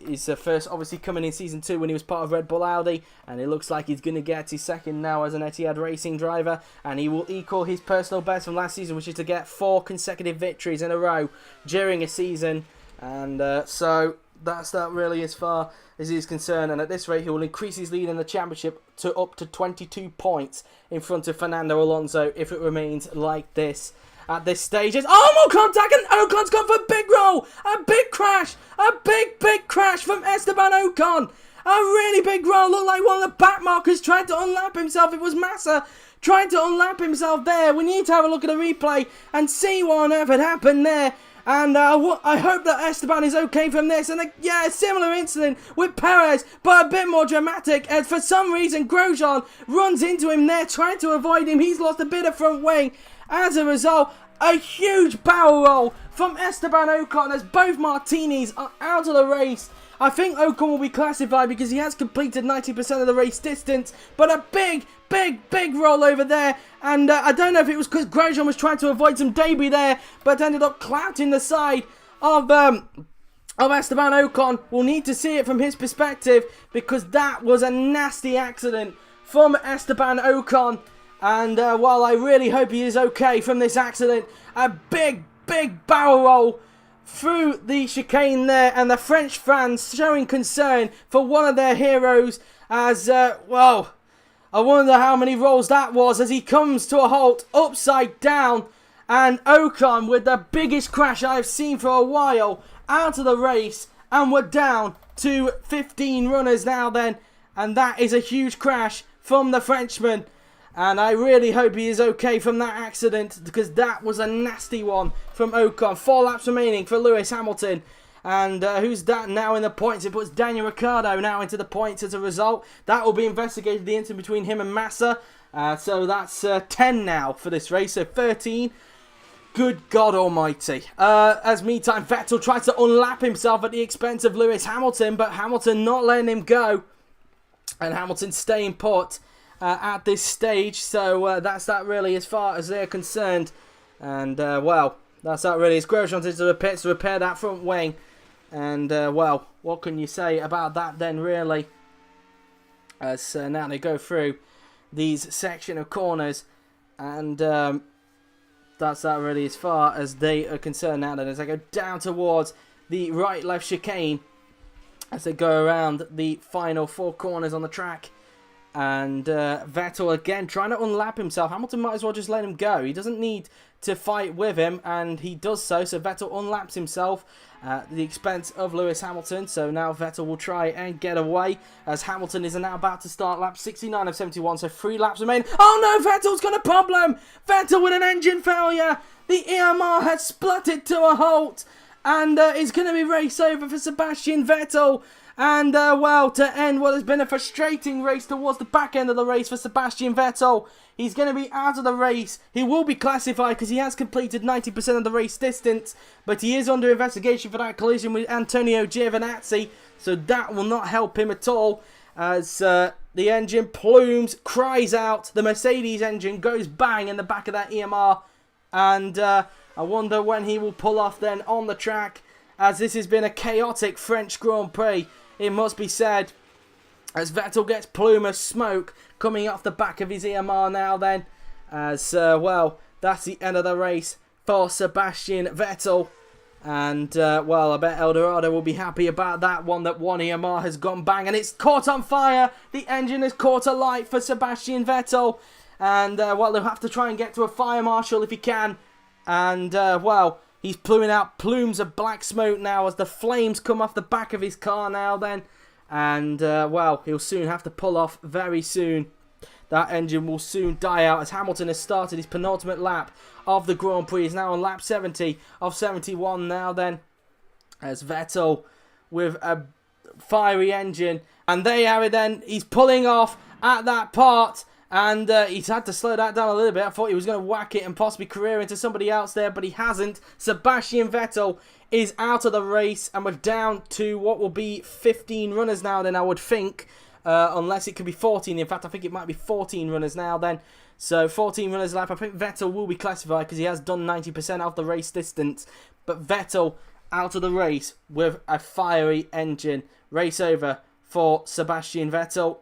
His first obviously coming in season 2 when he was part of Red Bull Audi, and it looks like he's going to get his 2nd now as an Etihad Racing driver, and he will equal his personal best from last season, which is to get 4 consecutive victories in a row during a season. And so that's that really as far as he's concerned, and at this rate he will increase his lead in the championship to up to 22 points in front of Fernando Alonso if it remains like this. At this stage, it's more contact, and Ocon's gone for a big roll, a big crash, a big crash from Esteban Ocon. A really big roll, looked like one of the back markers tried to unlap himself. It was Massa trying to unlap himself there. We need to have a look at the replay and see what on earth had happened there. And I hope that Esteban is okay from this. And a similar incident with Pérez, but a bit more dramatic, as for some reason Grosjean runs into him there, trying to avoid him. He's lost a bit of front wing. As a result, a huge barrel roll from Esteban Ocon as both Martinis are out of the race. I think Ocon will be classified because he has completed 90% of the race distance, but a big roll over there. And I don't know if it was because Grosjean was trying to avoid some debris there, but ended up clouting the side of Esteban Ocon. We'll need to see it from his perspective, because that was a nasty accident from Esteban Ocon. And while I really hope he is okay from this accident, a big barrel roll through the chicane there, and the French fans showing concern for one of their heroes, as, well, I wonder how many rolls that was as he comes to a halt upside down, and Ocon with the biggest crash I've seen for a while out of the race, and we're down to 15 runners now then, and that is a huge crash from the Frenchman. And I really hope he is okay from that accident, because that was a nasty one from Ocon. 4 laps remaining for Lewis Hamilton. And who's that now in the points? It puts Daniel Ricciardo now into the points as a result. That will be investigated, the incident between him and Massa. So that's 10 now for this race. So 13. Good God almighty. As meantime, Vettel tries to unlap himself at the expense of Lewis Hamilton, but Hamilton not letting him go. And Hamilton staying put at this stage. So that's that really as far as they're concerned. And, well, that's that really. It's Grosjean into the pits to repair that front wing. And, well, what can you say about that then, really? As now they go through these section of corners. And that's that really as far as they are concerned now. Then as they go down towards the right-left chicane. As they go around the final 4 corners on the track. And Vettel again trying to unlap himself. Hamilton might as well just let him go. He doesn't need to fight with him, and he does so. So Vettel unlaps himself at the expense of Lewis Hamilton. So now Vettel will try and get away, as Hamilton is now about to start lap 69 of 71. So 3 laps remain. Oh no, Vettel's got a problem. Vettel with an engine failure. The EMR has spluttered to a halt. And it's going to be race over for Sebastian Vettel. And, well, to end what has been a frustrating race towards the back end of the race for Sebastian Vettel. He's going to be out of the race. He will be classified because he has completed 90% of the race distance. But he is under investigation for that collision with Antonio Giovinazzi. So that will not help him at all. As the engine plumes, cries out. The Mercedes engine goes bang in the back of that EMR. And I wonder when he will pull off then on the track. As this has been a chaotic French Grand Prix, it must be said. As Vettel gets plume of smoke coming off the back of his EMR now then. As, well, that's the end of the race for Sebastian Vettel. And, well, I bet El Dorado will be happy about that one. That one EMR has gone bang and it's caught on fire. The engine has caught alight for Sebastian Vettel. And, well, they'll have to try and get to a fire marshal if he can. And, well, he's pluming out plumes of black smoke now as the flames come off the back of his car now then. And, well, he'll soon have to pull off very soon. That engine will soon die out as Hamilton has started his penultimate lap of the Grand Prix. He's now on lap 70 of 71 now then. As Vettel with a fiery engine. And there you have it then. He's pulling off at that part. And he's had to slow that down a little bit. I thought he was going to whack it and possibly career into somebody else there, but he hasn't. Sebastian Vettel is out of the race, and we're down to what will be 15 runners now then, I would think. Unless it could be 14. In fact, I think it might be 14 runners now then. So 14 runners lap. I think Vettel will be classified because he has done 90% of the race distance. But Vettel out of the race with a fiery engine. Race over for Sebastian Vettel.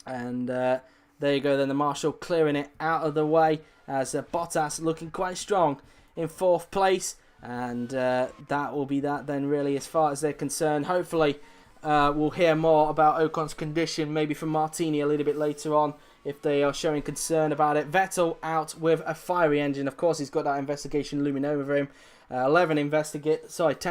And there you go then, the marshal clearing it out of the way as Bottas looking quite strong in 4th place. And that will be that then really as far as they're concerned. Hopefully we'll hear more about Ocon's condition, maybe from Martini a little bit later on if they are showing concern about it. Vettel out with a fiery engine. Of course, he's got that investigation looming over him. 10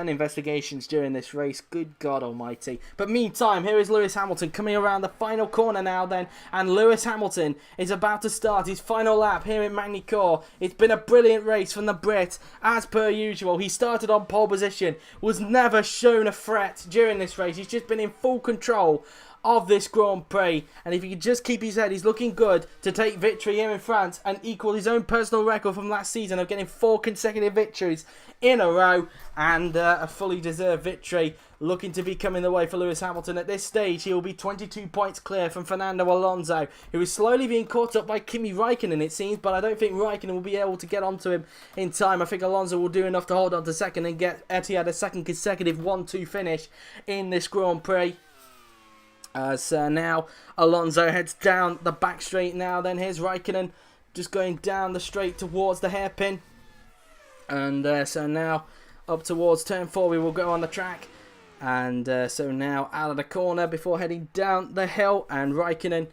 investigations during this race. Good God almighty. But meantime, here is Lewis Hamilton coming around the final corner now then. And Lewis Hamilton is about to start his final lap here in Magny-Cours. It's been a brilliant race from the Brit, as per usual. He started on pole position, was never shown a threat during this race. He's just been in full control of this Grand Prix, and if he could just keep his head, he's looking good to take victory here in France and equal his own personal record from last season of getting 4 consecutive victories in a row, and a fully deserved victory looking to be coming the way for Lewis Hamilton. At this stage, he will be 22 points clear from Fernando Alonso, who is slowly being caught up by Kimi Räikkönen, it seems, but I don't think Räikkönen will be able to get onto him in time. I think Alonso will do enough to hold on to second and get Etihad a second consecutive 1-2 finish in this Grand Prix. As now Alonso heads down the back straight now then. Here's Räikkönen just going down the straight towards the hairpin. And so now up towards turn 4 we will go on the track. And so now out of the corner before heading down the hill. And Räikkönen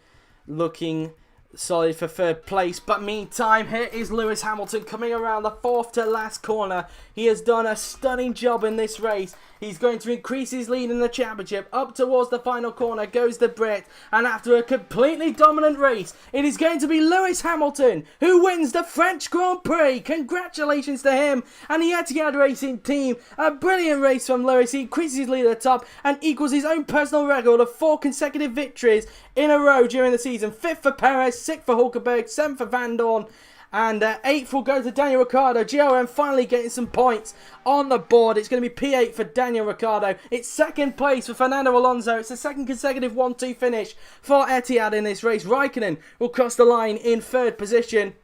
looking solid for 3rd place. But meantime, here is Lewis Hamilton coming around the 4th to last corner. He has done a stunning job in this race. He's going to increase his lead in the championship. Up towards the final corner goes the Brit. And after a completely dominant race, it is going to be Lewis Hamilton who wins the French Grand Prix. Congratulations to him and the Etihad Racing team. A brilliant race from Lewis. He increases his lead at the top and equals his own personal record of 4 consecutive victories in a row during the season. 5th for Pérez, 6th for Hülkenberg, 7th for Van Dorn. And 8th will go to Daniel Ricciardo. GRM finally getting some points on the board. It's going to be P8 for Daniel Ricciardo. It's 2nd place for Fernando Alonso. It's the 2nd consecutive 1-2 finish for Etihad in this race. Räikkönen will cross the line in 3rd position.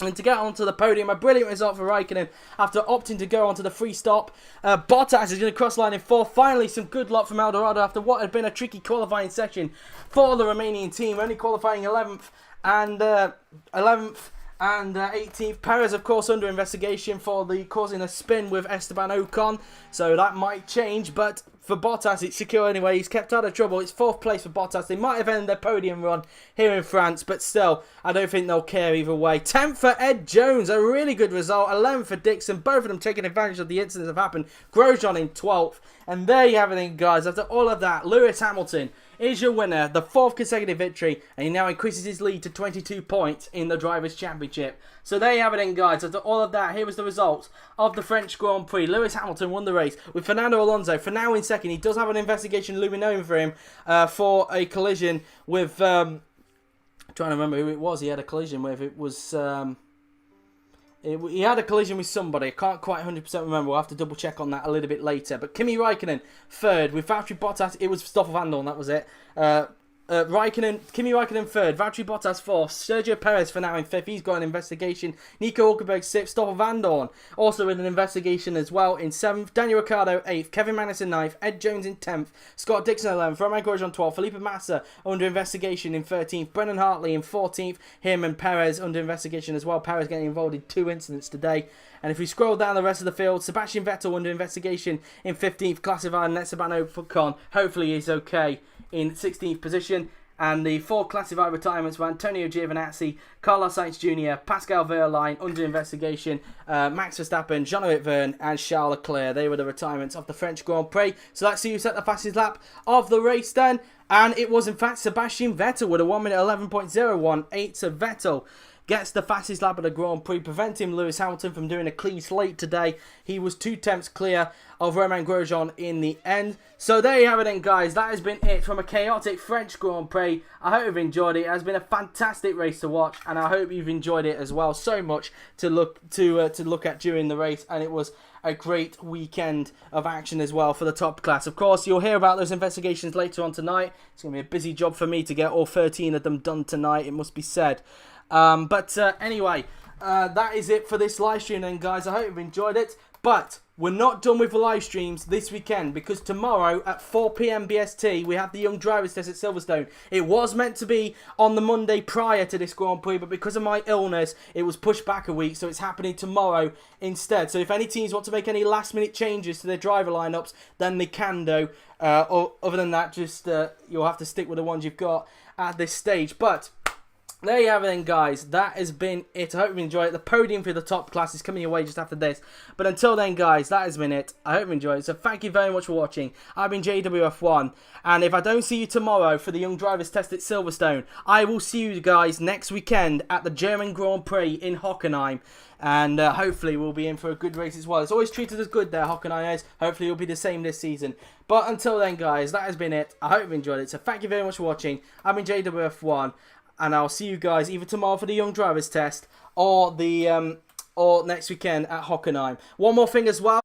And to get onto the podium, a brilliant result for Räikkönen after opting to go onto the free stop. Bottas is going to cross the line in 4th. Finally, some good luck from Dorado after what had been a tricky qualifying session for the Romanian team. Only qualifying 11th and 18th. Pérez, of course, under investigation for causing a spin with Esteban Ocon. So that might change, but for Bottas, it's secure anyway. He's kept out of trouble. It's 4th place for Bottas. They might have ended their podium run here in France, but still, I don't think they'll care either way. 10th for Ed Jones, a really good result. 11th for Dixon, both of them taking advantage of the incidents that have happened. Grosjean in 12th. And there you have it, guys. After all of that, Lewis Hamilton is your winner, the 4th consecutive victory, and he now increases his lead to 22 points in the Drivers' Championship. So there you have it, guys. After all of that, here was the results of the French Grand Prix. Lewis Hamilton won the race with Fernando Alonso for now in 2nd. He does have an investigation looming over him for a collision with... I'm trying to remember who it was he had a collision with. It was... he had a collision with somebody. I can't quite 100% remember. We'll have to double check on that a little bit later. But Kimi Räikkönen 3rd with Valtteri Bottas. It was Stoffel Vandoorne, and that was it. Kimi Räikkönen 3rd, Valtteri Bottas 4th, Sergio Pérez for now in 5th. He's got an investigation. Nico Hülkenberg 6th, Stoffel Vandoorne also with an investigation as well in 7th. Daniel Ricciardo 8th, Kevin Magnussen 9th, Ed Jones in 10th, Scott Dixon 11th, Romain Grosjean 12th, Felipe Massa under investigation in 13th, Brendan Hartley in 14th, him and Pérez under investigation as well. Pérez getting involved in 2 incidents today. And if we scroll down the rest of the field, Sebastian Vettel under investigation in 15th, classified, and Esteban Ocon hopefully is okay in 16th position. And the 4 classified retirements were Antonio Giovinazzi, Carlos Sainz Jr., Pascal Wehrlein under investigation, Max Verstappen, Jean-Eric Vergne and Charles Leclerc. They were the retirements of the French Grand Prix. So let's see who set the fastest lap of the race then. And it was in fact Sebastian Vettel with a 1 minute 11.018. So Vettel gets the fastest lap of the Grand Prix, preventing Lewis Hamilton from doing a clean slate today. He was 2 tenths clear of Romain Grosjean in the end. So there you have it then, guys. That has been it from a chaotic French Grand Prix. I hope you've enjoyed it. It has been a fantastic race to watch, and I hope you've enjoyed it as well. So much to look at during the race, and it was a great weekend of action as well for the top class. Of course, you'll hear about those investigations later on tonight. It's going to be a busy job for me to get all 13 of them done tonight, it must be said. Anyway, that is it for this live stream then, guys. I hope you've enjoyed it. But we're not done with the live streams this weekend, because tomorrow at 4 PM BST we have the Young Drivers Test at Silverstone. It was meant to be on the Monday prior to this Grand Prix, but because of my illness it was pushed back a week, so it's happening tomorrow instead. So if any teams want to make any last minute changes to their driver lineups, then they can do. Other than that, just you'll have to stick with the ones you've got at this stage. But there you have it then, guys. That has been it. I hope you enjoyed it. The podium for the top class is coming your way just after this. But until then, guys, that has been it. I hope you enjoyed it. So thank you very much for watching. I've been JWF1. And if I don't see you tomorrow for the Young Drivers Test at Silverstone, I will see you guys next weekend at the German Grand Prix in Hockenheim. And hopefully we'll be in for a good race as well. It's always treated us good there, Hockenheim is. Hopefully it'll be the same this season. But until then, guys, that has been it. I hope you enjoyed it. So thank you very much for watching. I've been JWF1. And I'll see you guys either tomorrow for the Young Drivers Test or or next weekend at Hockenheim. One more thing as well.